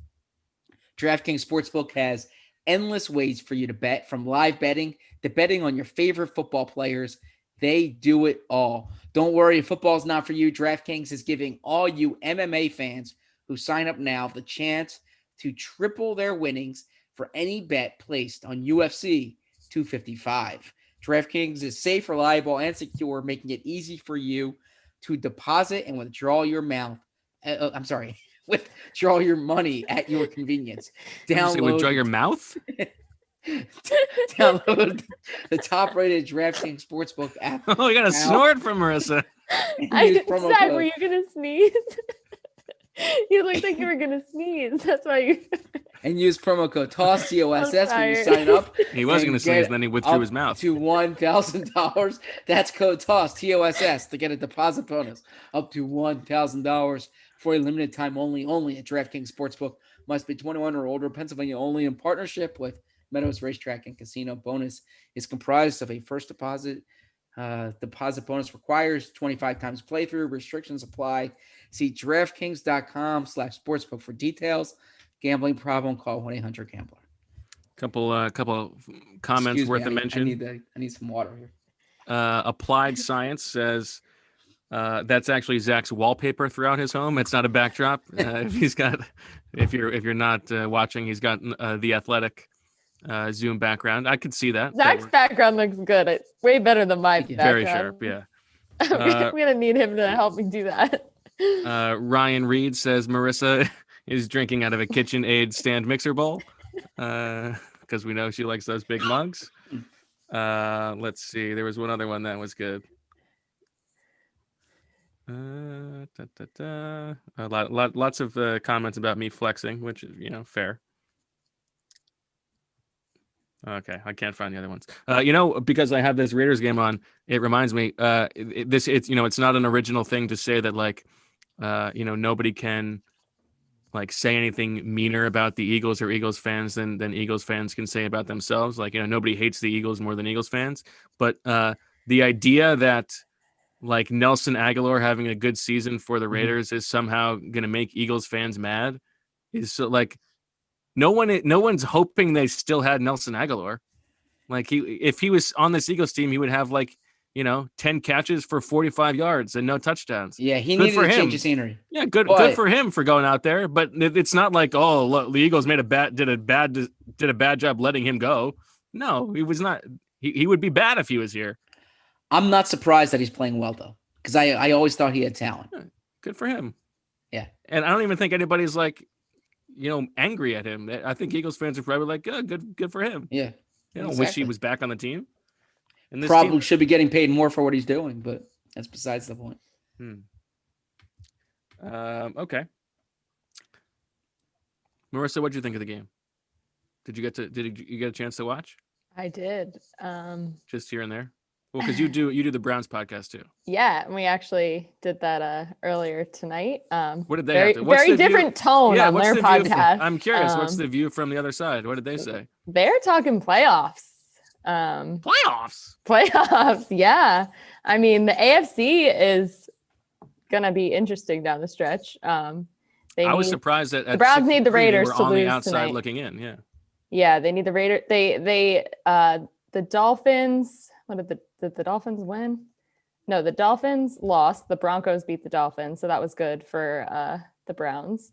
[SPEAKER 4] DraftKings Sportsbook has endless ways for you to bet, from live betting to betting on your favorite football players. They do it all. Don't worry, if football's not for you, DraftKings is giving all you MMA fans who sign up now the chance to triple their winnings for any bet placed on UFC $255. DraftKings is safe, reliable, and secure, making it easy for you to deposit and withdraw your withdraw your money at your convenience.
[SPEAKER 5] Withdraw your mouth?
[SPEAKER 4] Download the top-rated DraftKings Sportsbook app.
[SPEAKER 5] Oh, you got a snort from Marissa.
[SPEAKER 6] Zach, were you going to sneeze? You looked like you were going to sneeze. That's why you...
[SPEAKER 4] And use promo code TOSS, TOSS, when you sign up.
[SPEAKER 5] He was going to sneeze, and then he withdrew his mouth.
[SPEAKER 4] To $1,000. That's code TOSS, TOSS, to get a deposit bonus up to $1,000 for a limited time only at DraftKings Sportsbook. Must be 21 or older, Pennsylvania only, in partnership with Meadows Racetrack and Casino. Bonus is comprised of a first deposit. Deposit bonus requires 25 times playthrough. Restrictions apply. See DraftKings.com/sportsbook for details. Gambling problem? Call 1-800-GAMBLER.
[SPEAKER 5] Couple comments worth a mention.
[SPEAKER 4] I need some water here.
[SPEAKER 5] Applied Science says that's actually Zach's wallpaper throughout his home. It's not a backdrop. If you're not watching, he's got the Athletic Zoom background. I could see that.
[SPEAKER 6] Zach's background looks good. It's way better than my background.
[SPEAKER 5] Very sharp, yeah.
[SPEAKER 6] I'm gonna need him to help me do that.
[SPEAKER 5] Ryan Reed says Marissa is drinking out of a KitchenAid stand mixer bowl because we know she likes those big mugs. Let's see. There was one other one that was good. Lots of comments about me flexing, which is, fair. Okay, I can't find the other ones. Because I have this Raiders game on, it reminds me. It's not an original thing to say that nobody can say anything meaner about the Eagles or Eagles fans than Eagles fans can say about themselves. Nobody hates the Eagles more than Eagles fans. But the idea that Nelson Aguilar having a good season for the Raiders is somehow going to make Eagles fans mad is so no one's hoping they still had Nelson Aguilar. If he was on this Eagles team, he would have 10 catches for 45 yards and no touchdowns.
[SPEAKER 4] Yeah, he needed to change the scenery.
[SPEAKER 5] Yeah, good for him for going out there. But it's not the Eagles did a bad job letting him go. No, he was not. He would be bad if he was here.
[SPEAKER 4] I'm not surprised that he's playing well though, because I always thought he had talent.
[SPEAKER 5] Yeah, good for him.
[SPEAKER 4] Yeah,
[SPEAKER 5] and I don't even think anybody's angry at him. I think Eagles fans are probably good for him.
[SPEAKER 4] Yeah,
[SPEAKER 5] wish he was back on the team.
[SPEAKER 4] And this probably should be getting paid more for what he's doing, but that's besides the point.
[SPEAKER 5] Okay. Marissa, what did you think of the game? Did you get a chance to watch?
[SPEAKER 6] I did.
[SPEAKER 5] Just here and there. Well, because you do the Browns podcast too.
[SPEAKER 6] Yeah, and we actually did that earlier tonight.
[SPEAKER 5] What did they have to?
[SPEAKER 6] Very different tone on their podcast.
[SPEAKER 5] I'm curious. What's the view from the other side? What did they say?
[SPEAKER 6] They're talking playoffs. Playoffs. Yeah. I mean, the AFC is gonna be interesting down the stretch. I
[SPEAKER 5] was surprised that
[SPEAKER 6] the Browns need the Raiders to lose
[SPEAKER 5] on the outside
[SPEAKER 6] tonight.
[SPEAKER 5] Looking in. Yeah.
[SPEAKER 6] Yeah, they need the Raiders. The Dolphins. Did the Dolphins win? No, the Dolphins lost. The Broncos beat the Dolphins, so that was good for the Browns.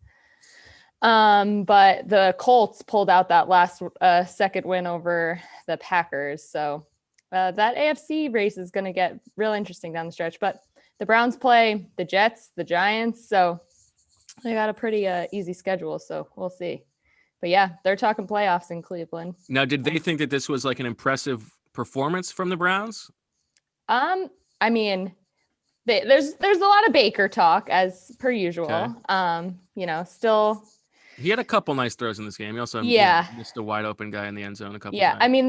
[SPEAKER 6] But the Colts pulled out that last second win over the Packers. So that AFC race is going to get real interesting down the stretch. But the Browns play the Jets, the Giants. So they got a pretty easy schedule. So we'll see. But yeah, they're talking playoffs in Cleveland.
[SPEAKER 5] Now, did they think that this was an impressive performance from the Browns? I
[SPEAKER 6] mean, there's a lot of Baker talk as per usual.
[SPEAKER 5] Okay.
[SPEAKER 6] Still.
[SPEAKER 5] He had a couple nice throws in this game. He also missed a wide open guy in the end zone a couple times.
[SPEAKER 6] I mean,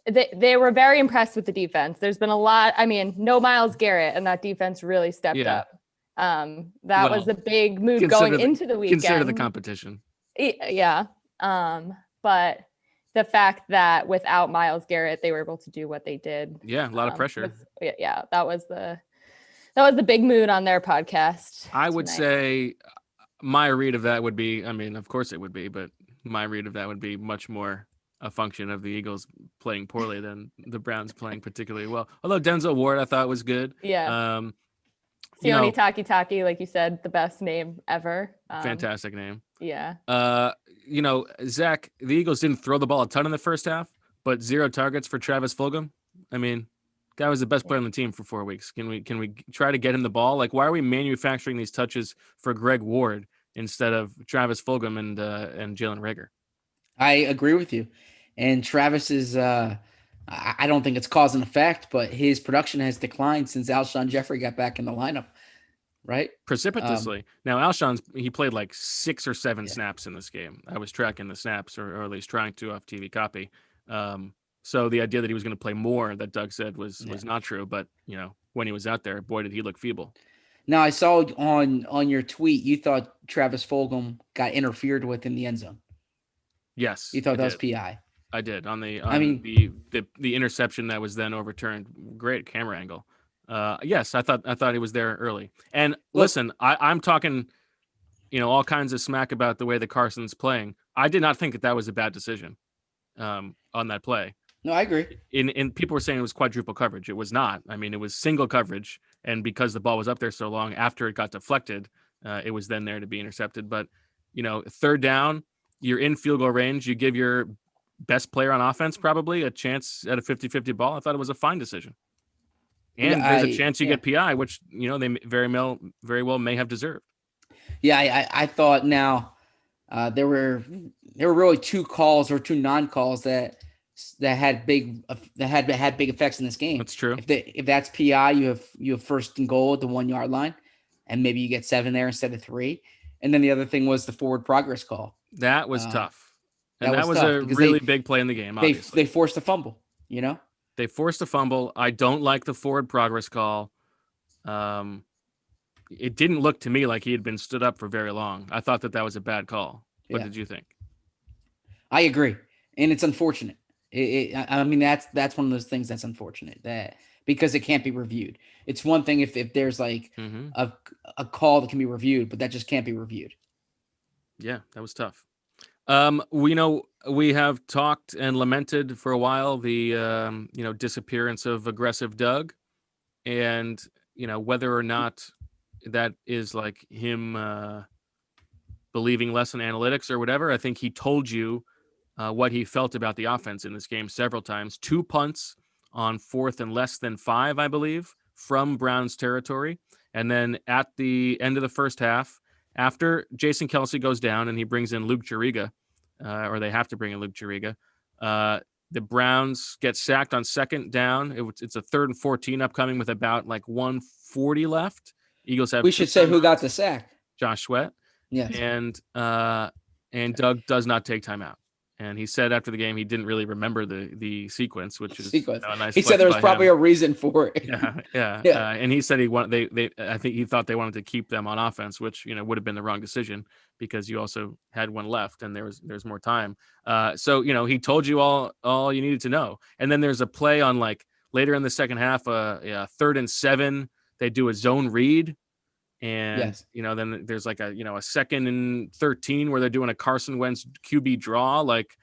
[SPEAKER 6] they were very impressed with the defense. There's been a lot. I mean, no Myles Garrett, and that defense really stepped up. That was a big move going into the weekend.
[SPEAKER 5] Consider the competition.
[SPEAKER 6] Yeah. But the fact that without Myles Garrett, they were able to do what they did.
[SPEAKER 5] Yeah, a lot of pressure.
[SPEAKER 6] That was the big mood on their podcast.
[SPEAKER 5] I would say my read of that would be, I mean, of course it would be, but my read of that would be much more a function of the Eagles playing poorly than the Browns playing particularly well. Although Denzel Ward, I thought was good.
[SPEAKER 6] Yeah. Sione Taki, like you said, the best name ever.
[SPEAKER 5] Fantastic name.
[SPEAKER 6] Yeah.
[SPEAKER 5] Zach, the Eagles didn't throw the ball a ton in the first half, but 0 targets for Travis Fulgham. I mean, guy was the best player on the team for 4 weeks. Can we try to get him the ball? Like, why are we manufacturing these touches for Greg Ward instead of Travis Fulgham and Jalen Reagor?
[SPEAKER 4] I agree with you. And Travis is I don't think it's cause and effect, but his production has declined since Alshon Jeffrey got back in the lineup, right?
[SPEAKER 5] Precipitously. Now, Alshon's, he played like 6 or 7 snaps in this game. I was tracking the snaps, or at least trying to off TV copy. So the idea that he was going to play more, that Doug said, was not true. But, you know, when he was out there, boy, did he look feeble.
[SPEAKER 4] Now, I saw on your tweet, you thought Travis Fulgham got interfered with in the end zone.
[SPEAKER 5] Yes.
[SPEAKER 4] You thought that was PI.
[SPEAKER 5] I did on the the interception that was then overturned. Great camera angle. Yes, I thought he was there early. And listen, I'm talking, you know, all kinds of smack about the way that Carson's playing. I did not think that was a bad decision on that play.
[SPEAKER 4] No, I agree.
[SPEAKER 5] And people were saying it was quadruple coverage. It was not. I mean, it was single coverage, and because the ball was up there so long, after it got deflected, it was then there to be intercepted. But, you know, 3rd down, you're in field goal range. You give your best player on offense probably a chance at a 50-50 ball. I thought it was a fine decision. And there's a chance you get PI, which, you know, they very well may have deserved.
[SPEAKER 4] Yeah, I thought now there were really 2 calls or 2 non-calls that had big effects in this game.
[SPEAKER 5] That's true.
[SPEAKER 4] If that's PI, you have 1st and goal at the 1 yard line, and maybe you get 7 there instead of 3. And then the other thing was the forward progress call.
[SPEAKER 5] That was tough. And that was a really big play in the game, obviously.
[SPEAKER 4] They forced a fumble, you know?
[SPEAKER 5] They forced a fumble. I don't like the forward progress call. It didn't look to me like he had been stood up for very long. I thought that was a bad call. What did you think?
[SPEAKER 4] I agree. And it's unfortunate. I mean, that's one of those things that's unfortunate, that because it can't be reviewed. It's one thing if there's like a call that can be reviewed, but that just can't be reviewed.
[SPEAKER 5] Yeah, that was tough. We have talked and lamented for a while the disappearance of aggressive Doug, and whether or not that is like him believing less in analytics or whatever. I think he told you what he felt about the offense in this game several times. 2 punts on 4th and less than 5, I believe, from Browns territory, and then at the end of the first half, after Jason Kelce goes down and he brings in Luke Juriga, or they have to bring in Luke Juriga, the Browns get sacked on 2nd down. It's a 3rd and 14 upcoming with about like 1:40 left. Eagles have.
[SPEAKER 4] We should say who got the sack.
[SPEAKER 5] Josh Sweat.
[SPEAKER 4] Yes.
[SPEAKER 5] And Doug does not take time out. And he said after the game he didn't really remember the sequence, which is a nice.
[SPEAKER 4] He said there was probably a reason for it.
[SPEAKER 5] Yeah. And he said I think he thought they wanted to keep them on offense, which would have been the wrong decision because you also had one left and there's more time. So he told you all you needed to know. And then there's a play on like later in the second half, 3rd and 7, they do a zone read. And, then there's like a 2nd and 13 where they're doing a Carson Wentz QB draw. Like,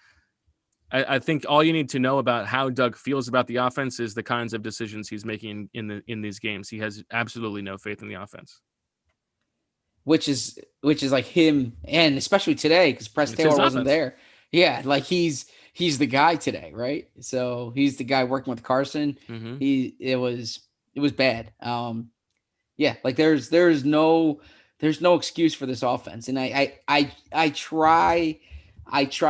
[SPEAKER 5] I think all you need to know about how Doug feels about the offense is the kinds of decisions he's making in these games. He has absolutely no faith in the offense. Which
[SPEAKER 4] is like him, and especially today, because Press Taylor wasn't there. Yeah, like he's the guy today, right? So he's the guy working with Carson. Mm-hmm. It was bad. Yeah, like there's no excuse for this offense, and I try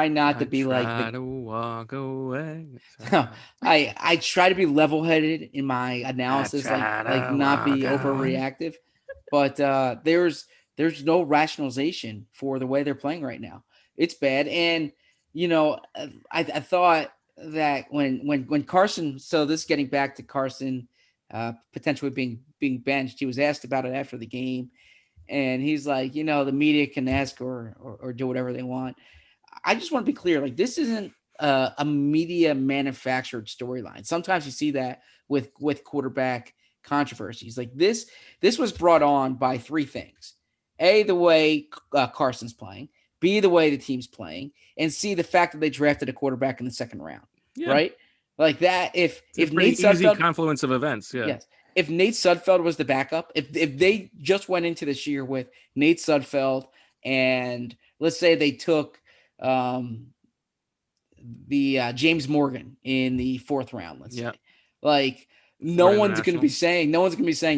[SPEAKER 4] not to be like
[SPEAKER 5] to walk away.
[SPEAKER 4] I try to be level-headed in my analysis, like not be overreactive, but there's no rationalization for the way they're playing right now. It's bad, and I thought that when Carson, so this is getting back to Carson potentially being benched. He was asked about it after the game, and he's like, the media can ask or do whatever they want. I just want to be clear, like this isn't a media manufactured storyline. Sometimes you see that with quarterback controversies. Like this was brought on by 3 things: A, the way Carson's playing; B, the way the team's playing; and C, the fact that they drafted a quarterback in the 2nd round. Yeah. Right? Like that, if Nate Sudfeld,
[SPEAKER 5] confluence of events,
[SPEAKER 4] yes. If Nate Sudfeld was the backup, if they just went into this year with Nate Sudfeld, and let's say they took James Morgan in the 4th round. Let's
[SPEAKER 5] Yeah.
[SPEAKER 4] say, like no one's going to be saying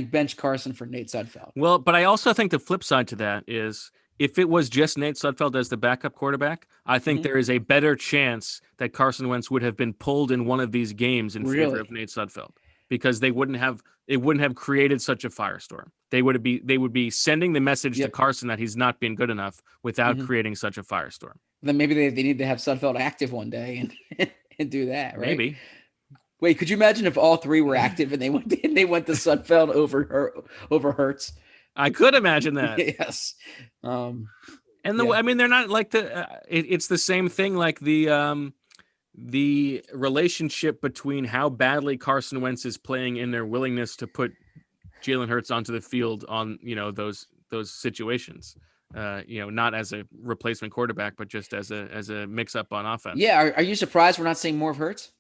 [SPEAKER 4] bench Carson for Nate Sudfeld.
[SPEAKER 5] Well, but I also think the flip side to that is if it was just Nate Sudfeld as the backup quarterback, I think there is a better chance that Carson Wentz would have been pulled in one of these games in favor of Nate Sudfeld because it wouldn't have created such a firestorm. They would be sending the message to Carson that he's not being good enough without creating such a firestorm.
[SPEAKER 4] Then maybe they need to have Sudfeld active one day and do that, right?
[SPEAKER 5] Maybe.
[SPEAKER 4] Wait, could you imagine if all 3 were active and they went to Sudfeld over Hurts?
[SPEAKER 5] I could imagine that.
[SPEAKER 4] Yes.
[SPEAKER 5] I mean, they're not like it's the same thing. Like the relationship between how badly Carson Wentz is playing and their willingness to put Jalen Hurts onto the field on, those situations. Not as a replacement quarterback, but just as a mix up on offense.
[SPEAKER 4] Yeah. Are you surprised we're not seeing more of Hurts?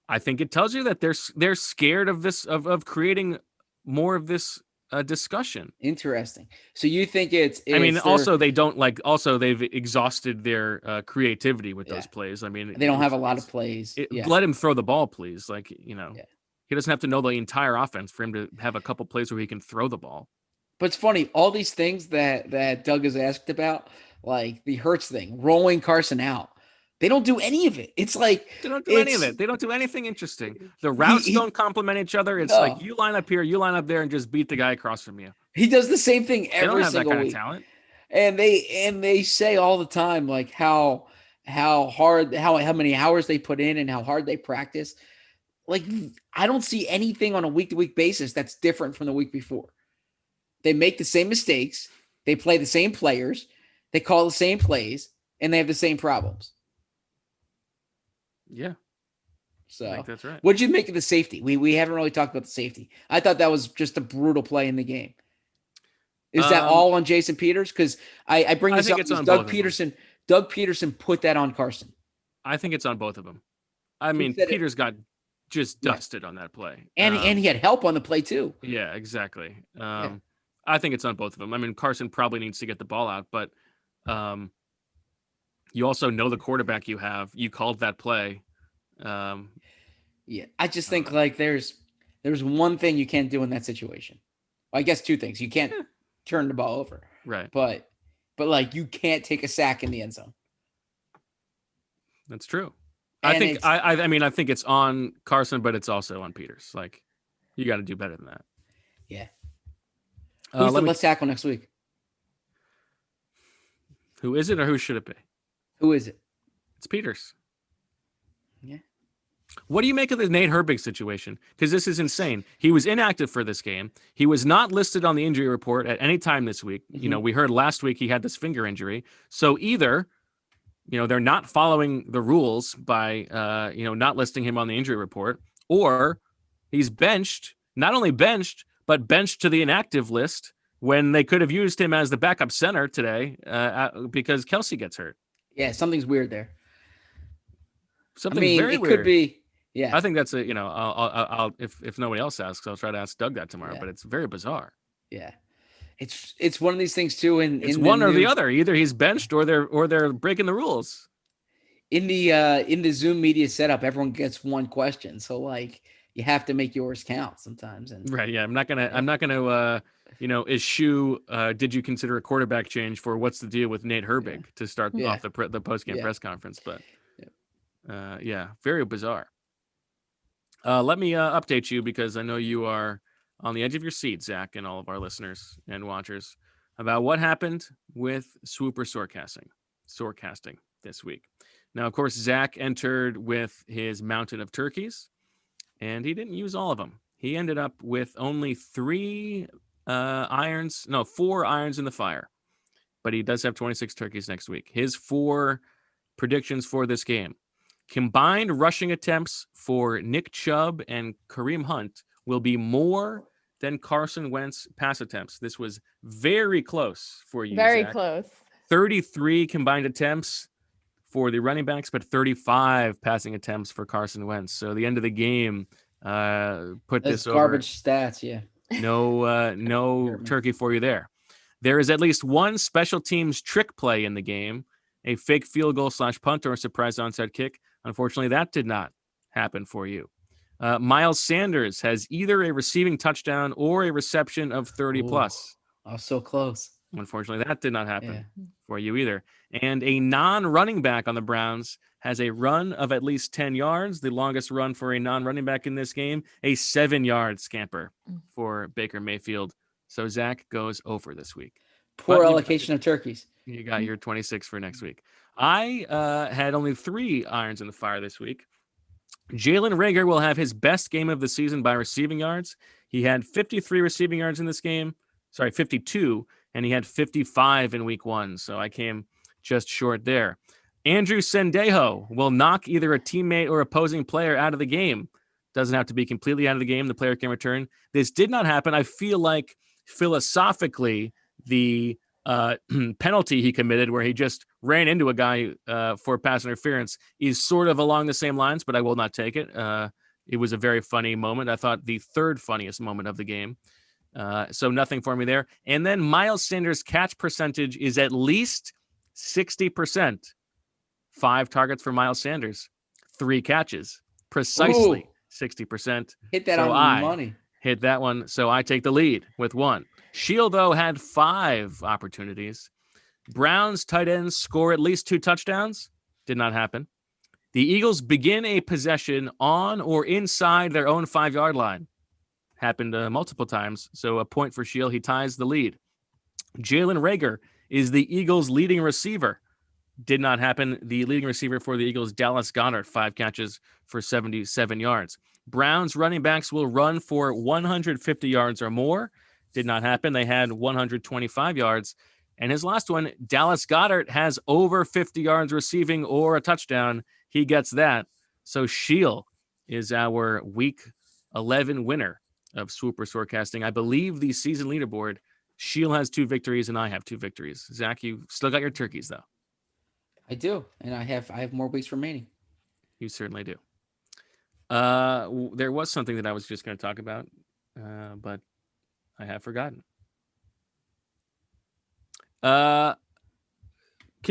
[SPEAKER 5] I think it tells you that they're scared of this, of creating more of this discussion.
[SPEAKER 4] Interesting. So you think it's
[SPEAKER 5] also they've exhausted their creativity with those plays. I mean,
[SPEAKER 4] they don't have a lot of plays.
[SPEAKER 5] Let him throw the ball, please. He doesn't have to know the entire offense for him to have a couple plays where he can throw the ball.
[SPEAKER 4] But it's funny, all these things that Doug has asked about, like the Hurts thing, rolling Carson out. They don't do any of it. It's like
[SPEAKER 5] they don't do any of it. They don't do anything interesting. The routes don't complement each other. It's like you line up here, you line up there, and just beat the guy across from you.
[SPEAKER 4] He does the same thing every single week. They don't have that kind of
[SPEAKER 5] talent.
[SPEAKER 4] And they say all the time like how hard, how many hours they put in and how hard they practice. Like I don't see anything on a week-to-week basis that's different from the week before. They make the same mistakes, they play the same players, they call the same plays, and they have the same problems.
[SPEAKER 5] Yeah.
[SPEAKER 4] So
[SPEAKER 5] I think that's right.
[SPEAKER 4] What'd you make of the safety? We haven't really talked about the safety. I thought that was just a brutal play in the game. Is that all on Jason Peters? Because I bring this up because Doug Peterson put that on Carson.
[SPEAKER 5] I think it's on both of them. I mean, Peters got just dusted on that play.
[SPEAKER 4] And he had help on the play too.
[SPEAKER 5] Yeah, exactly. I think it's on both of them. I mean, Carson probably needs to get the ball out, but you also know the quarterback you have. You called that play.
[SPEAKER 4] I just think like there's one thing you can't do in that situation. Well, I guess 2 things. You can't turn the ball over.
[SPEAKER 5] Right.
[SPEAKER 4] But like you can't take a sack in the end zone.
[SPEAKER 5] That's true. I think it's on Carson, but it's also on Peters. Like you got to do better than that.
[SPEAKER 4] Yeah. Who's the left tackle next week?
[SPEAKER 5] Who is it or who should it be?
[SPEAKER 4] Who is it?
[SPEAKER 5] It's Peters.
[SPEAKER 4] Yeah.
[SPEAKER 5] What do you make of the Nate Herbig situation? Because this is insane. He was inactive for this game. He was not listed on the injury report at any time this week.
[SPEAKER 4] Mm-hmm.
[SPEAKER 5] We heard last week he had this finger injury. So either, they're not following the rules by, not listing him on the injury report, or he's benched, not only benched, but benched to the inactive list when they could have used him as the backup center today because Kelsey gets hurt.
[SPEAKER 4] Yeah, something's weird there.
[SPEAKER 5] Very weird.
[SPEAKER 4] Could be. Yeah,
[SPEAKER 5] I think that's I'll if nobody else asks, I'll try to ask Doug that tomorrow. But it's very bizarre.
[SPEAKER 4] Yeah, it's one of these things too. It's
[SPEAKER 5] one or the other. Either he's benched or they're breaking the rules.
[SPEAKER 4] In the Zoom media setup, everyone gets one question, so like you have to make yours count sometimes. And
[SPEAKER 5] right, yeah, I'm not gonna eschew. Did you consider a quarterback change for what's the deal with Nate Herbig to start off the post game press conference? But very bizarre. Let me update you because I know you are on the edge of your seat, Zach, and all of our listeners and watchers about what happened with Swooper Sorecasting this week. Now, of course, Zach entered with his mountain of turkeys, and he didn't use all of them. He ended up with only 4 irons in the fire, but he does have 26 turkeys next week. His 4 predictions for this game: combined rushing attempts for Nick Chubb and Kareem Hunt will be more than Carson Wentz pass attempts. This was very close for you,
[SPEAKER 6] Very
[SPEAKER 5] Zach.
[SPEAKER 6] close.
[SPEAKER 5] 33 combined attempts for the running backs, but 35 passing attempts for Carson Wentz. So the end of the game put
[SPEAKER 4] That's
[SPEAKER 5] this over.
[SPEAKER 4] garbage stats, yeah.
[SPEAKER 5] No turkey for you there. There is at least one special teams trick play in the game a fake field goal / punt or a surprise onside kick. Unfortunately, that did not happen for you. Miles Sanders has either a receiving touchdown or a reception of 30 plus.
[SPEAKER 4] Oh, so close.
[SPEAKER 5] Unfortunately, that did not happen for you either. And a non-running back on the Browns has a run of at least 10 yards, the longest run for a non-running back in this game, a 7-yard scamper for Baker Mayfield. So Zach goes over this week.
[SPEAKER 4] Poor allocation of turkeys.
[SPEAKER 5] You got your 26 for next week. I had only 3 irons in the fire this week. Jalen Reagor will have his best game of the season by receiving yards. He had 53 receiving yards in this game. 52, and he had 55 in week 1. So I came just short there. Andrew Sendejo will knock either a teammate or opposing player out of the game. Doesn't have to be completely out of the game. The player can return. This did not happen. I feel like philosophically, the penalty he committed where he just ran into a guy for pass interference is sort of along the same lines, but I will not take it. It was a very funny moment. I thought the third funniest moment of the game. So nothing for me there. And then Miles Sanders' catch percentage is at least 60%. 5 targets for Miles Sanders, 3 catches, precisely 60%.
[SPEAKER 4] Hit that
[SPEAKER 5] so
[SPEAKER 4] on the money.
[SPEAKER 5] Hit that one. So I take the lead with 1. Shield, though, had 5 opportunities. Browns tight ends score at least 2 touchdowns. Did not happen. The Eagles begin a possession on or inside their own 5-yard line. Happened multiple times. So a point for Shield. He ties the lead. Jalen Reagor is the Eagles' leading receiver. Did not happen. The leading receiver for the Eagles, Dallas Goedert, 5 catches for 77 yards. Browns running backs will run for 150 yards or more. Did not happen. They had 125 yards. And his last one, Dallas Goedert, has over 50 yards receiving or a touchdown. He gets that. So Shield is our week 11 winner of Swooper Forecasting. I believe the season leaderboard, Shield has 2 victories and I have 2 victories. Zach, you still got your turkeys, though.
[SPEAKER 4] I do, and I have more weeks remaining.
[SPEAKER 5] You certainly do. There was something that I was just going to talk about, but I have forgotten. Can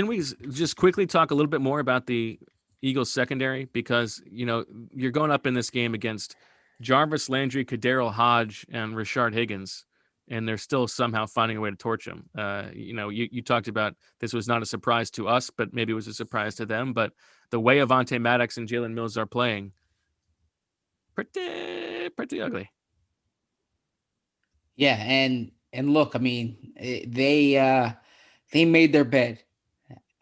[SPEAKER 5] we just quickly talk a little bit more about the Eagles secondary? Because, you're going up in this game against Jarvis Landry, Kadarius Hodge, and Rashard Higgins, and they're still somehow finding a way to torch him. You talked about this was not a surprise to us, but maybe it was a surprise to them. But the way Avonte Maddox and Jalen Mills are playing, pretty ugly.
[SPEAKER 4] Yeah, and look, I mean, they made their bed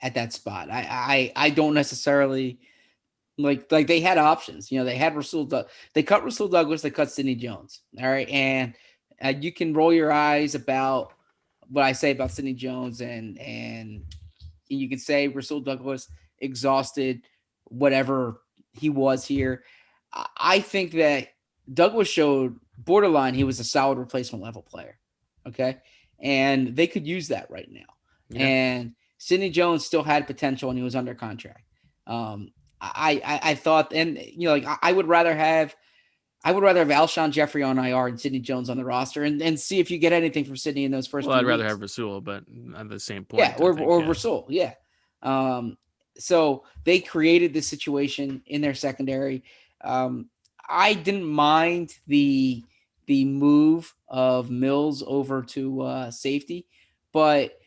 [SPEAKER 4] at that spot. I don't necessarily like they had options. They had they cut Rasul Douglas, they cut Sidney Jones. All right, and you can roll your eyes about what I say about Sidney Jones, and you can say Rasul Douglas exhausted whatever he was here. I think that Douglas showed borderline he was a solid replacement level player. Okay. And they could use that right now. Yeah. And Sidney Jones still had potential and he was under contract. I thought, and I would rather have Alshon Jeffrey on IR and Sidney Jones on the roster and see if you get anything from Sidney in those first.
[SPEAKER 5] Well, I'd rather
[SPEAKER 4] weeks.
[SPEAKER 5] have Rasul, but at the same point.
[SPEAKER 4] Yeah. Or Rasul. Yeah. So they created this situation in their secondary. I didn't mind the move of Mills over to safety, but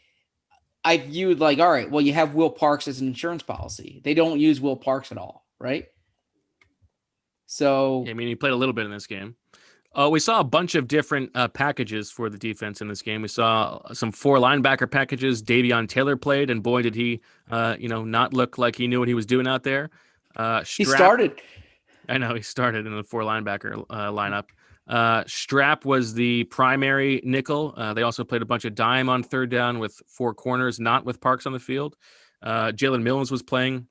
[SPEAKER 4] I viewed all right, well, you have Will Parks as an insurance policy. They don't use Will Parks at all, right? So
[SPEAKER 5] I mean, he played a little bit in this game. We saw a bunch of different packages for the defense in this game. We saw some 4 linebacker packages. Davion Taylor played, and boy, did he, not look like he knew what he was doing out there.
[SPEAKER 4] He started.
[SPEAKER 5] I know he started in the 4 linebacker lineup. Strap was the primary nickel. They also played a bunch of dime on 3rd down with 4 corners, not with Parks on the field. Jalen Mills was playing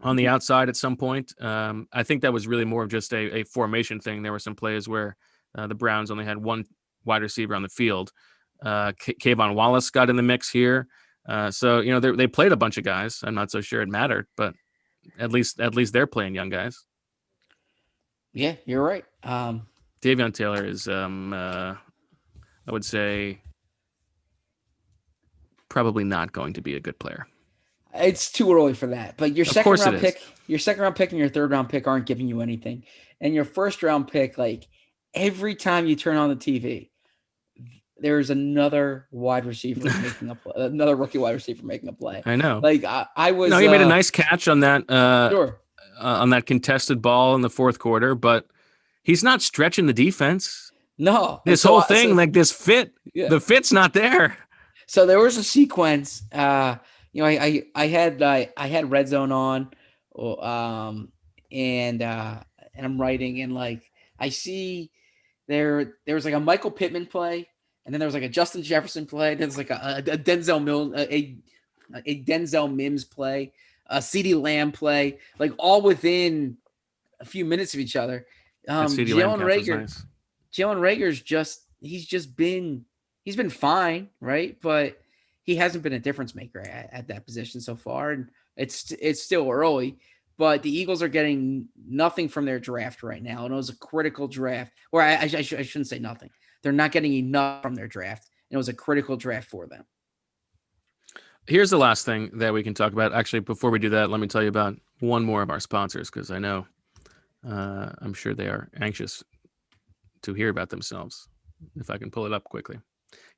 [SPEAKER 5] on the outside at some point. I think that was really more of just a formation thing. There were some plays where the Browns only had 1 wide receiver on the field. Kayvon Wallace got in the mix here. So they played a bunch of guys. I'm not so sure it mattered, but at least they're playing young guys.
[SPEAKER 4] Yeah, you're right.
[SPEAKER 5] Davion Taylor is, I would say, probably not going to be a good player.
[SPEAKER 4] It's too early for that. But your
[SPEAKER 5] Of
[SPEAKER 4] second
[SPEAKER 5] course
[SPEAKER 4] round
[SPEAKER 5] it is.
[SPEAKER 4] pick, your second round pick and your third round pick aren't giving you anything. And your first round pick, like every time you turn on the TV, there's another wide receiver making a play, another rookie wide receiver making a play.
[SPEAKER 5] I know.
[SPEAKER 4] Like I was.
[SPEAKER 5] No, he made a nice catch on that
[SPEAKER 4] Sure.
[SPEAKER 5] on that contested ball in the fourth quarter, but he's not stretching the defense.
[SPEAKER 4] No.
[SPEAKER 5] This whole thing, like this fit,
[SPEAKER 4] Yeah.
[SPEAKER 5] the fit's not there.
[SPEAKER 4] So there was a sequence. I had Red Zone on, and I'm writing, and like I see there was like a Michael Pittman play, and then there was like a Justin Jefferson play. There's like a Denzel Mims play, a CeeDee Lamb play, like all within a few minutes of each other. Jalen Rager's he's been fine, right? But he hasn't been a difference maker at that position so far, and it's still early. But the Eagles are getting nothing from their draft right now, and it was a critical draft. Or I shouldn't say nothing. They're not getting enough from their draft, and it was a critical draft for them.
[SPEAKER 5] Here's the last thing that we can talk about. Actually, before we do that, let me tell you about one more of our sponsors, because I know I'm sure they are anxious to hear about themselves. If I can pull it up quickly.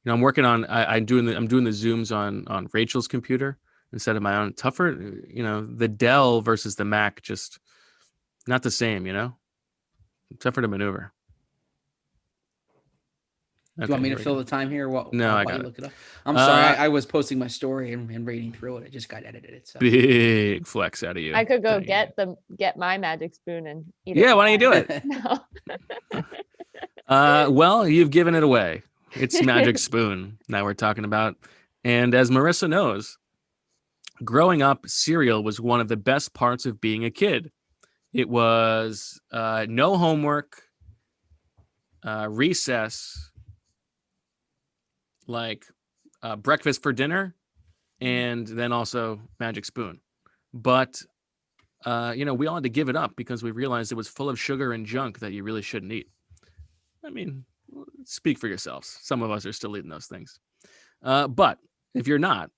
[SPEAKER 5] I'm working on I'm doing the Zooms on Rachel's computer instead of my own. Tougher, the Dell versus the Mac, just not the same, tougher to maneuver.
[SPEAKER 4] Do you want me to fill the time here?
[SPEAKER 5] No, I got it.
[SPEAKER 4] Look it up? I'm sorry. I was posting my story and reading through it. I just got edited. So.
[SPEAKER 5] Big flex out of you.
[SPEAKER 6] I could go get my magic spoon and eat it.
[SPEAKER 5] Yeah, why don't you do it?
[SPEAKER 6] No.
[SPEAKER 5] Well, you've given it away. It's Magic Spoon that we're talking about. And as Marissa knows, growing up, cereal was one of the best parts of being a kid. It was no homework, recess, like breakfast for dinner, and then also Magic Spoon. But, we all had to give it up because we realized it was full of sugar and junk that you really shouldn't eat. I mean, speak for yourselves. Some of us are still eating those things. But if you're not,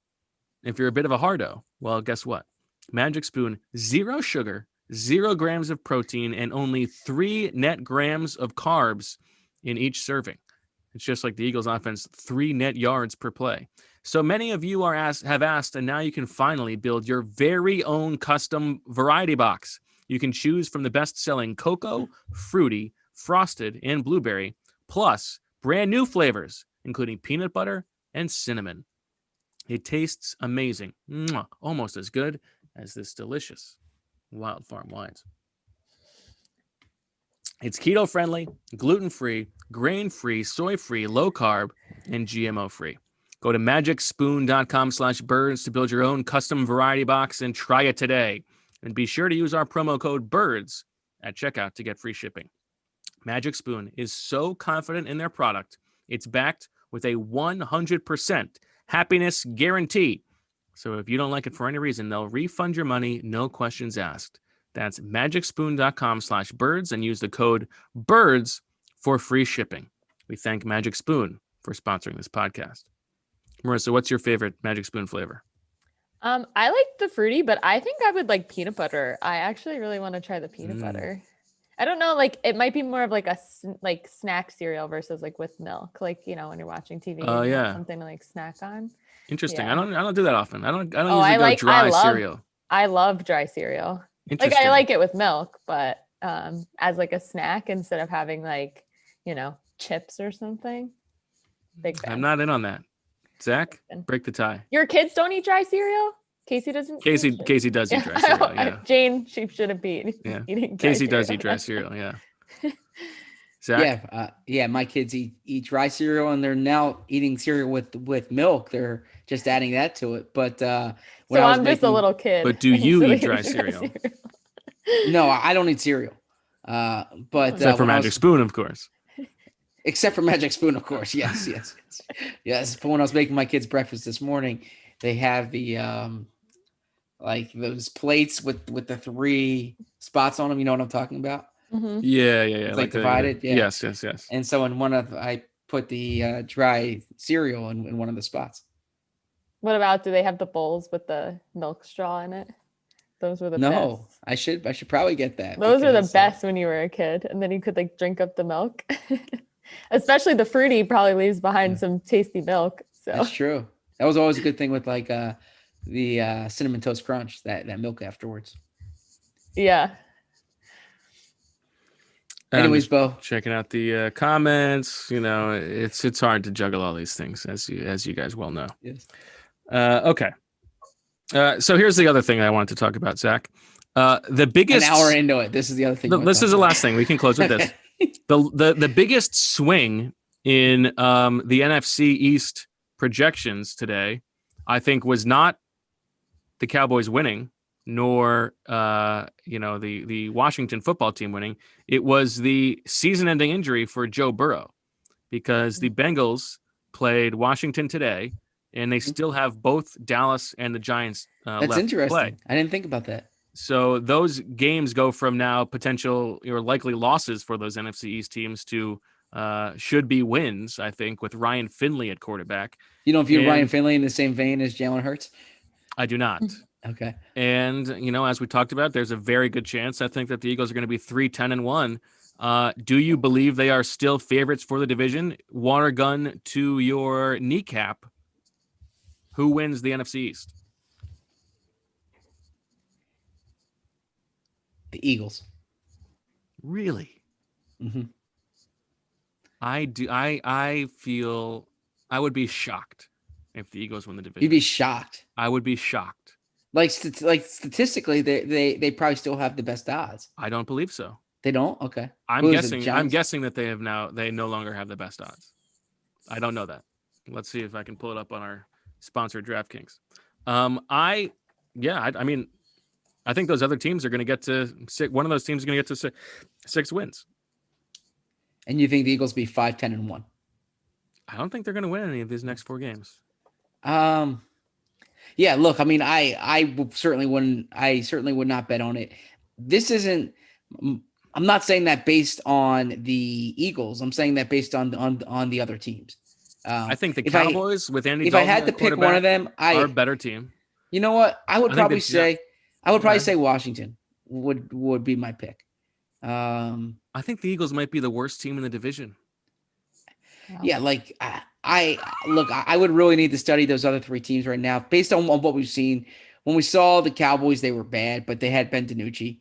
[SPEAKER 5] if you're a bit of a hardo, well, guess what? Magic Spoon, 0 sugar, 0 grams of protein, and only 3 net grams of carbs in each serving. It's just like the Eagles offense, 3 net yards per play. So many of you have asked, and now you can finally build your very own custom variety box. You can choose from the best-selling cocoa, fruity, frosted, and blueberry, plus brand new flavors, including peanut butter and cinnamon. It tastes amazing, almost as good as this delicious Wild Farm wines. It's keto-friendly, gluten-free, grain-free, soy-free, low-carb, and GMO-free. Go to magicspoon.com/birds to build your own custom variety box and try it today. And be sure to use our promo code BIRDS at checkout to get free shipping. Magic Spoon is so confident in their product, it's backed with a 100% happiness guarantee. So if you don't like it for any reason, they'll refund your money, no questions asked. That's magicspoon.com/birds and use the code BIRDS for free shipping. We thank Magic Spoon for sponsoring this podcast. Marissa, what's your favorite Magic Spoon flavor?
[SPEAKER 6] I like the fruity, but I think I would like peanut butter. I actually really want to try the peanut butter. I don't know, like it might be more of like a snack cereal versus like with milk, like when you're watching TV.
[SPEAKER 5] Oh yeah,
[SPEAKER 6] something to like snack on.
[SPEAKER 5] Interesting.
[SPEAKER 6] Yeah.
[SPEAKER 5] I don't do that often. I don't usually go dry cereal.
[SPEAKER 6] I love dry cereal. Like I like it with milk, but as like a snack instead of having like chips or something. Big fan.
[SPEAKER 5] I'm not in on that. Zach, break the tie.
[SPEAKER 6] Your kids don't eat dry cereal? Casey doesn't.
[SPEAKER 5] Casey does eat dry cereal. Yeah.
[SPEAKER 6] Jane, she shouldn't be eating.
[SPEAKER 5] Casey does eat dry cereal. Yeah. Zach?
[SPEAKER 4] Yeah. My kids eat dry cereal, and they're now eating cereal with milk. They're just adding that to it. But
[SPEAKER 6] so I'm just a little kid.
[SPEAKER 5] But do you eat dry cereal?
[SPEAKER 4] No, I don't eat cereal. But
[SPEAKER 5] except for Magic Spoon, of course.
[SPEAKER 4] Except for Magic Spoon, of course. Yes. But when I was making my kids breakfast this morning, they have the like those plates with the 3 spots on them. You know what I'm talking about?
[SPEAKER 6] Mm-hmm.
[SPEAKER 5] Yeah.
[SPEAKER 4] It's like divided. Yeah.
[SPEAKER 5] Yes.
[SPEAKER 4] And so in I put the dry cereal in one of the spots.
[SPEAKER 6] What about, do they have the bowls with the milk straw in it? Those were the
[SPEAKER 4] No,
[SPEAKER 6] best.
[SPEAKER 4] I should probably get that.
[SPEAKER 6] Those are the
[SPEAKER 4] because,
[SPEAKER 6] best when you were a kid, and then you could like drink up the milk. Especially the fruity probably leaves behind some tasty milk. So
[SPEAKER 4] That's true. That was always a good thing with like the cinnamon toast crunch, that milk afterwards.
[SPEAKER 6] yeah.
[SPEAKER 4] Anyways, Bo,
[SPEAKER 5] Checking out the comments. It's hard to juggle all these things, as you guys well know.
[SPEAKER 4] yes.
[SPEAKER 5] Okay. So here's the other thing I wanted to talk about, Zach. The biggest
[SPEAKER 4] An hour into it. This is the other thing.
[SPEAKER 5] This is the last thing. We can close with this. The biggest swing in the NFC East projections today, I think, was not the Cowboys winning, nor the Washington football team winning. It was the season-ending injury for Joe Burrow, because the Bengals played Washington today, and they still have both Dallas and the Giants
[SPEAKER 4] That's
[SPEAKER 5] left
[SPEAKER 4] interesting.
[SPEAKER 5] to play.
[SPEAKER 4] I didn't think about that.
[SPEAKER 5] So those games go from now potential or likely losses for those NFC East teams to should be wins, I think, with Ryan Finley at quarterback.
[SPEAKER 4] You don't view Ryan Finley in the same vein as Jalen Hurts?
[SPEAKER 5] I do not.
[SPEAKER 4] Okay.
[SPEAKER 5] And, as we talked about, there's a very good chance, I think, that the Eagles are going to be 3-10-1. Do you believe they are still favorites for the division? Water gun to your kneecap. Who wins the NFC East?
[SPEAKER 4] The Eagles.
[SPEAKER 5] Really?
[SPEAKER 4] Mm-hmm.
[SPEAKER 5] I do. I feel I would be shocked if the Eagles win the division.
[SPEAKER 4] You'd be shocked.
[SPEAKER 5] I would be shocked.
[SPEAKER 4] Like statistically, they probably still have the best odds.
[SPEAKER 5] I don't believe so.
[SPEAKER 4] They don't? Okay.
[SPEAKER 5] I'm guessing that they no longer have the best odds. I don't know that. Let's see if I can pull it up on our sponsor DraftKings. I think those other teams are going to get to six. One of those teams is going to get to six wins.
[SPEAKER 4] And you think the Eagles be 5-10-1?
[SPEAKER 5] I don't think they're going to win any of these next 4 games.
[SPEAKER 4] Yeah, look, I mean, I certainly would not bet on it. This isn't, I'm not saying that based on the Eagles. I'm saying that based on the other teams.
[SPEAKER 5] I think the Cowboys with Andy
[SPEAKER 4] If I
[SPEAKER 5] Dalton
[SPEAKER 4] had to pick one of them,
[SPEAKER 5] are a better team.
[SPEAKER 4] You know what? I would probably say Washington would be my pick.
[SPEAKER 5] I think the Eagles might be the worst team in the division.
[SPEAKER 4] Yeah, like I would really need to study those other 3 teams right now based on what we've seen. When we saw the Cowboys, they were bad, but they had Ben DiNucci.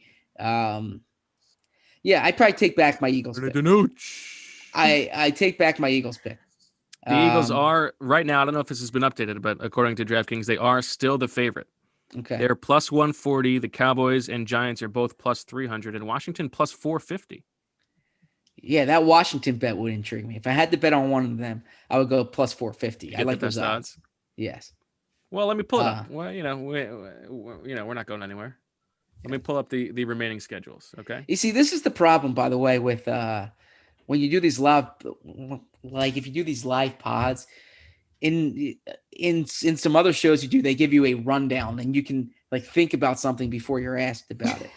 [SPEAKER 4] Yeah, I'd probably take back my Eagles pick. I take back my Eagles pick.
[SPEAKER 5] The Eagles are right now, I don't know if this has been updated, but according to DraftKings, they are still the favorite.
[SPEAKER 4] Okay.
[SPEAKER 5] They're plus 140. The Cowboys and Giants are both plus 300, and Washington plus 450.
[SPEAKER 4] Yeah, that Washington bet would intrigue me. If I had to bet on one of them, I would go plus 450. I like those odds. Yes.
[SPEAKER 5] Well, let me pull it up. Well, we're not going anywhere. Let me pull up the remaining schedules. Okay.
[SPEAKER 4] You see, this is the problem, by the way, with when you do these live, like if you do these live pods, in some other shows you do, they give you a rundown and you can like think about something before you're asked about it.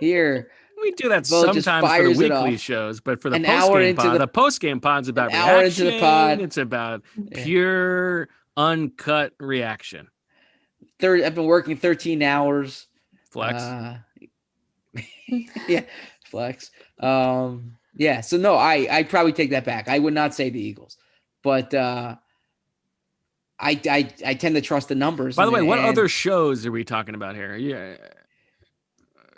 [SPEAKER 4] Here.
[SPEAKER 5] We do that sometimes for the weekly shows, but for the post-game pod, the post-game pod's about reaction. Hour into the pod. It's about pure, uncut reaction.
[SPEAKER 4] I've been working 13 hours.
[SPEAKER 5] Flex.
[SPEAKER 4] Yeah, flex. Yeah, so no, I'd probably take that back. I would not say the Eagles, but I tend to trust the numbers.
[SPEAKER 5] By the way, what other shows are we talking about here? Yeah.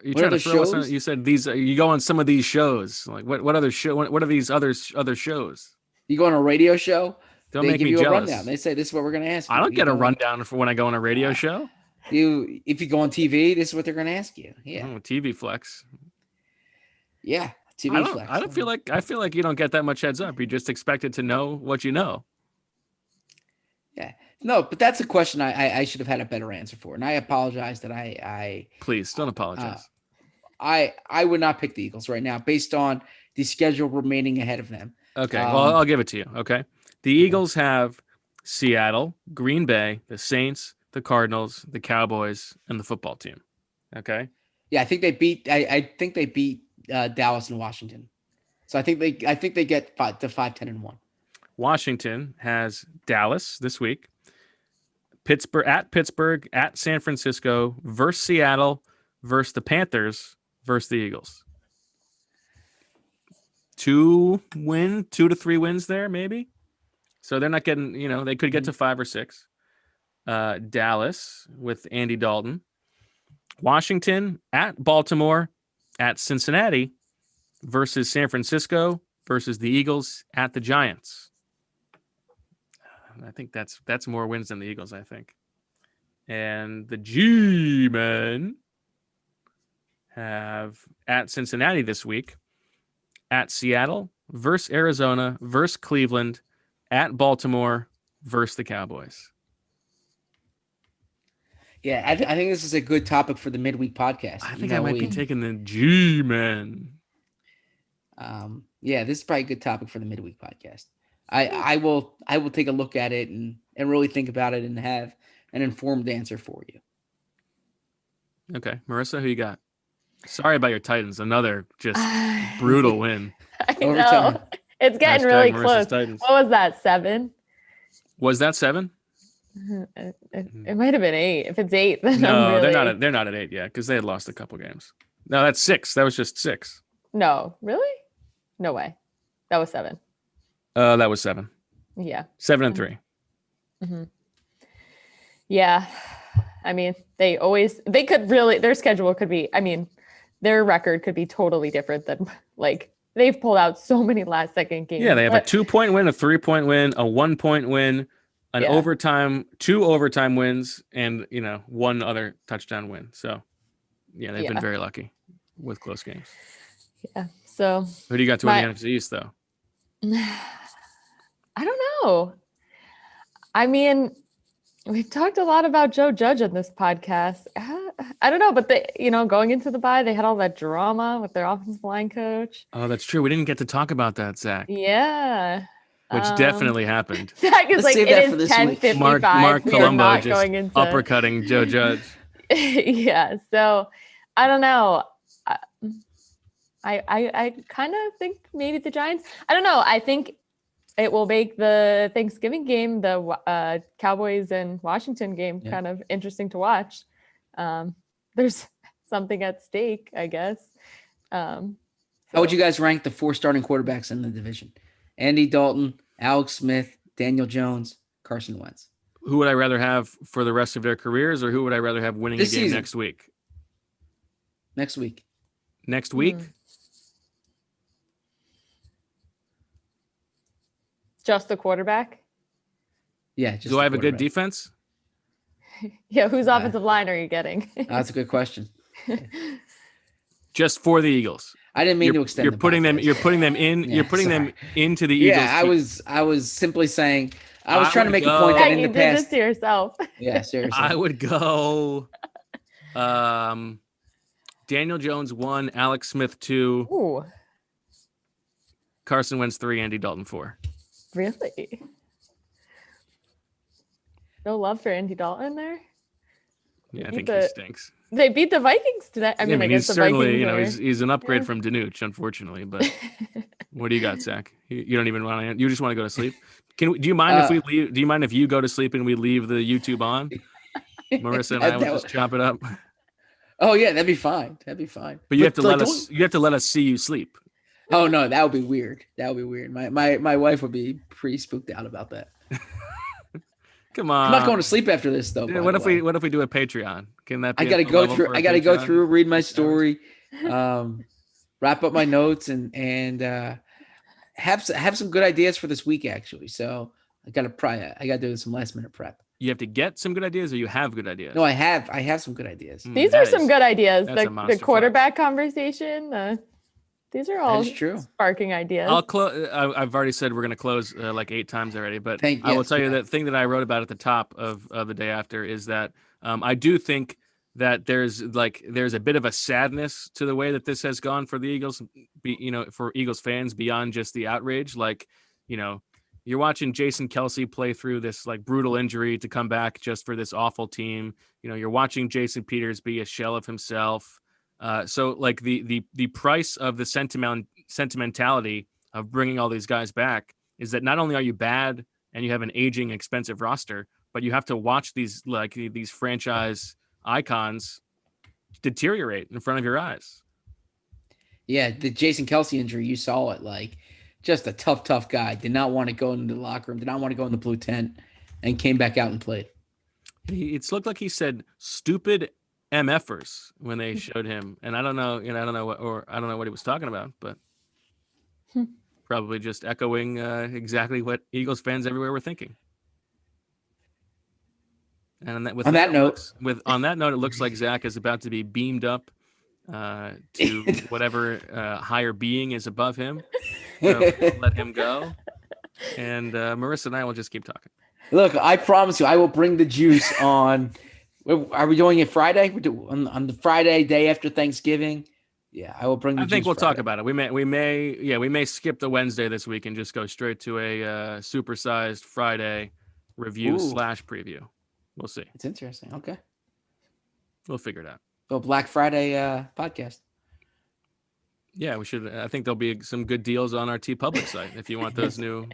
[SPEAKER 5] You trying to throw us on, you said these. You go on some of these shows. Like what other show? What are these other shows?
[SPEAKER 4] You go on a radio show.
[SPEAKER 5] Don't make me jealous.
[SPEAKER 4] A rundown. They say this is what we're going to ask you.
[SPEAKER 5] I don't get a rundown for when I go on a radio show.
[SPEAKER 4] If you go on TV, this is what they're going to ask you. Yeah,
[SPEAKER 5] TV flex.
[SPEAKER 4] Yeah, TV flex.
[SPEAKER 5] I feel like you don't get that much heads up. You're just expected to know what you know.
[SPEAKER 4] Yeah. No, but that's a question I should have had a better answer for, and I apologize that I
[SPEAKER 5] please don't apologize.
[SPEAKER 4] I would not pick the Eagles right now based on the schedule remaining ahead of them.
[SPEAKER 5] Okay, well I'll give it to you. Okay, the Eagles have Seattle, Green Bay, the Saints, the Cardinals, the Cowboys, and the football team. Okay.
[SPEAKER 4] Yeah, I think they beat. I think they beat Dallas and Washington, so I think they get to 5-10-1.
[SPEAKER 5] Washington has Dallas this week, Pittsburgh, at San Francisco, versus Seattle, versus the Panthers, versus the Eagles. 2 to 3 wins there, maybe. So they're not getting, they could get to 5 or 6. Dallas with Andy Dalton. Washington at Baltimore, at Cincinnati, versus San Francisco, versus the Eagles at the Giants. I think that's more wins than the Eagles, I think. And the G-Men have at Cincinnati this week, at Seattle, versus Arizona, versus Cleveland, at Baltimore, versus the Cowboys.
[SPEAKER 4] Yeah, I think this is a good topic for the midweek podcast.
[SPEAKER 5] I think I might be taking the G-Men.
[SPEAKER 4] Yeah, this is probably a good topic for the midweek podcast. I will take a look at it and really think about it and have an informed answer for you.
[SPEAKER 5] Okay, Marissa, who you got? Sorry about your Titans. Another just brutal win.
[SPEAKER 6] I
[SPEAKER 4] Overtime.
[SPEAKER 6] know. It's getting
[SPEAKER 5] Hashtag
[SPEAKER 6] really
[SPEAKER 5] Marissa's
[SPEAKER 6] close.
[SPEAKER 5] Titans.
[SPEAKER 6] What was that, 7?
[SPEAKER 5] Was that 7?
[SPEAKER 6] It might have been 8. If it's 8, then
[SPEAKER 5] No,
[SPEAKER 6] I'm really...
[SPEAKER 5] they're not at 8 yet because they had lost a couple games. No, that's 6. That was just 6.
[SPEAKER 6] No, really? No way. That was 7.
[SPEAKER 5] That was 7.
[SPEAKER 6] Yeah.
[SPEAKER 5] 7 and 3.
[SPEAKER 6] Mm-hmm. Yeah. I mean, they could really, their schedule could be, their record could be totally different than, like, they've pulled out so many last second games.
[SPEAKER 5] Yeah, they have a 2-point win, a 3-point win, a 1-point win, an overtime, 2 overtime wins, and, 1 other touchdown win. So, yeah, they've been very lucky with close games.
[SPEAKER 6] Yeah. So,
[SPEAKER 5] who do you got to win the NFC East, though?
[SPEAKER 6] I don't know. I mean, we've talked a lot about Joe Judge on this podcast. I don't know, but going into the bye, they had all that drama with their offensive line coach.
[SPEAKER 5] Oh, that's true. We didn't get to talk about that, Zach.
[SPEAKER 6] Yeah.
[SPEAKER 5] Which definitely happened.
[SPEAKER 6] Zach is
[SPEAKER 4] Let's save that for this week.
[SPEAKER 6] 10:55.
[SPEAKER 5] Mark
[SPEAKER 6] We are
[SPEAKER 5] Colombo
[SPEAKER 6] not
[SPEAKER 5] just
[SPEAKER 6] going into
[SPEAKER 5] uppercutting Joe Judge.
[SPEAKER 6] Yeah. So I don't know. I kind of think maybe the Giants. I don't know. I think it will make the Thanksgiving game, the Cowboys and Washington game, kind of interesting to watch. There's something at stake, I guess.
[SPEAKER 4] How would you guys rank the 4 starting quarterbacks in the division? Andy Dalton, Alex Smith, Daniel Jones, Carson Wentz.
[SPEAKER 5] Who would I rather have for the rest of their careers, or who would I rather have winning
[SPEAKER 4] This
[SPEAKER 5] a game
[SPEAKER 4] season.
[SPEAKER 5] next week?
[SPEAKER 4] Next week.
[SPEAKER 5] Next week?
[SPEAKER 6] Just the quarterback?
[SPEAKER 4] Yeah. Just
[SPEAKER 5] Do I have a good defense?
[SPEAKER 6] Yeah. Whose offensive line are you getting?
[SPEAKER 4] That's a good question.
[SPEAKER 5] Just for the Eagles.
[SPEAKER 4] I didn't mean to extend.
[SPEAKER 5] You're putting them in.
[SPEAKER 4] Yeah,
[SPEAKER 5] you're putting them into the Eagles.
[SPEAKER 4] Yeah, I was simply saying. I was trying to make a point that in
[SPEAKER 6] you
[SPEAKER 4] the
[SPEAKER 6] did
[SPEAKER 4] past.
[SPEAKER 6] this to yourself.
[SPEAKER 4] Yeah, seriously.
[SPEAKER 5] I would go. Daniel Jones 1, Alex Smith 2,
[SPEAKER 6] Ooh,
[SPEAKER 5] Carson Wentz 3, Andy Dalton 4.
[SPEAKER 6] really? No love for Andy Dalton there?
[SPEAKER 5] Yeah, I think he stinks.
[SPEAKER 6] They beat the Vikings today. I mean,
[SPEAKER 5] he's
[SPEAKER 6] the
[SPEAKER 5] certainly,
[SPEAKER 6] Vikings
[SPEAKER 5] he's an upgrade from Danuch, unfortunately. But what do you got, Zach? You don't even want to. You just want to go to sleep. Do you mind if we leave? Do you mind if you go to sleep and we leave the YouTube on? Marissa and I will just chop it up.
[SPEAKER 4] Oh yeah, that'd be fine. That'd be fine.
[SPEAKER 5] But you have to let us. You have to let us see you sleep.
[SPEAKER 4] Oh no, that would be weird. That would be weird. My wife would be pretty spooked out about that.
[SPEAKER 5] Come on.
[SPEAKER 4] I'm not going to sleep after this though.
[SPEAKER 5] What if we do a Patreon? Can that be
[SPEAKER 4] I got to go through. I got to go through, read my story, wrap up my notes, and have some good ideas for this week actually. So I got to do some last minute prep.
[SPEAKER 5] You have to get some good ideas, or you have good ideas?
[SPEAKER 4] No, I have some good ideas.
[SPEAKER 6] These are some good ideas. The quarterback
[SPEAKER 5] flex.
[SPEAKER 6] Conversation. These are all sparking ideas.
[SPEAKER 5] I've already said we're going to close like 8 times already, but I will tell you that thing that I wrote about at the top of the day after is that I do think that there's a bit of a sadness to the way that this has gone for the Eagles, for Eagles fans beyond just the outrage. You're watching Jason Kelce play through this like brutal injury to come back just for this awful team. You're watching Jason Peters be a shell of himself. So like the price of the sentimentality of bringing all these guys back is that not only are you bad and you have an aging, expensive roster, but you have to watch these franchise icons deteriorate in front of your eyes.
[SPEAKER 4] Yeah, the Jason Kelsey injury, you saw it. Like, just a tough guy. Did not want to go into the locker room. Did not want to go in the blue tent, and came back out and played.
[SPEAKER 5] It's looked like he said "stupid MFers" when they showed him, and I don't know what he was talking about, but probably just echoing exactly what Eagles fans everywhere were thinking. And on that note, it looks like Zach is about to be beamed up to whatever higher being is above him. So we'll let him go, and Marissa and I will just keep talking.
[SPEAKER 4] Look, I promise you, I will bring the juice on. Are we doing it Friday? On the Friday day after Thanksgiving. Yeah, I will bring the juice.
[SPEAKER 5] I think we'll
[SPEAKER 4] Friday.
[SPEAKER 5] talk about it. We may skip the Wednesday this week and just go straight to a supersized Friday review / preview. We'll see.
[SPEAKER 4] It's interesting. Okay.
[SPEAKER 5] We'll figure it out.
[SPEAKER 4] So Black Friday podcast.
[SPEAKER 5] Yeah, we should. I think there'll be some good deals on our TeePublic site if you want those new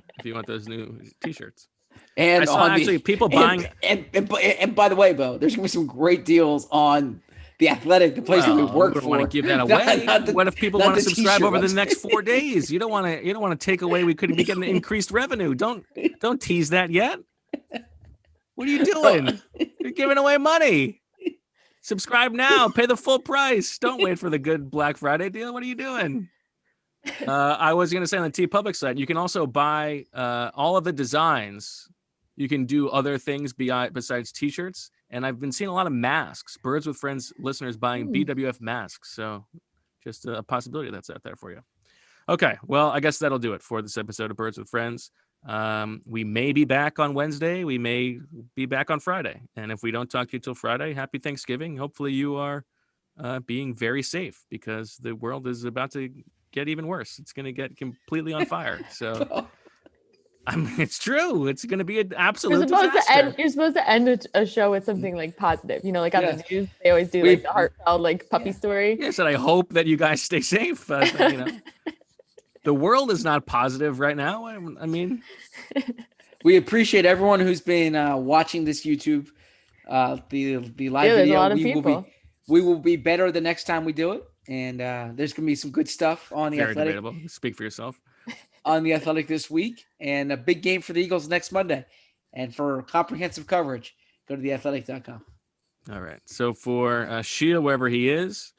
[SPEAKER 5] T-shirts.
[SPEAKER 4] And
[SPEAKER 5] I saw actually people buying.
[SPEAKER 4] And by the way, Bo, there's gonna be some great deals on The Athletic, the place that we work for.
[SPEAKER 5] Want to give that away? What if people want to subscribe over the next 4 days? You don't want to take away. We could be getting increased revenue. Don't tease that yet. What are you doing? You're giving away money. Subscribe now. Pay the full price. Don't wait for the good Black Friday deal. What are you doing? I was going to say on the TeePublic site, you can also buy all of the designs. You can do other things besides T-shirts. And I've been seeing a lot of masks. Birds with Friends listeners buying BWF masks. So just a possibility that's out there for you. Okay. Well, I guess that'll do it for this episode of Birds with Friends. We may be back on Wednesday. We may be back on Friday. And if we don't talk to you till Friday, happy Thanksgiving. Hopefully you are being very safe because the world is about to get even worse. It's going to get completely on fire. So I mean, it's true. It's going to be an absolute disaster.
[SPEAKER 6] You're supposed to end a show with something like positive. You know, like on the news, they always do like the heartfelt like puppy story.
[SPEAKER 5] Yes, and I hope that you guys stay safe. You know. The world is not positive right now. I mean,
[SPEAKER 4] we appreciate everyone who's been watching this YouTube, the live video.
[SPEAKER 6] A lot of people.
[SPEAKER 4] We will be better the next time we do it, and there's going to be some good stuff on the Athletic.
[SPEAKER 5] Very debatable. Speak for yourself.
[SPEAKER 4] On the Athletic this week, and a big game for the Eagles next Monday. And for comprehensive coverage, go to theathletic.com.
[SPEAKER 5] All right. So for Sheila, wherever he is,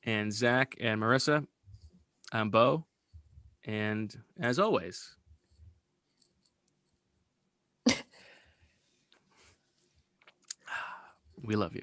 [SPEAKER 5] and Zach and Marissa, I'm Bo. And as always, we love you.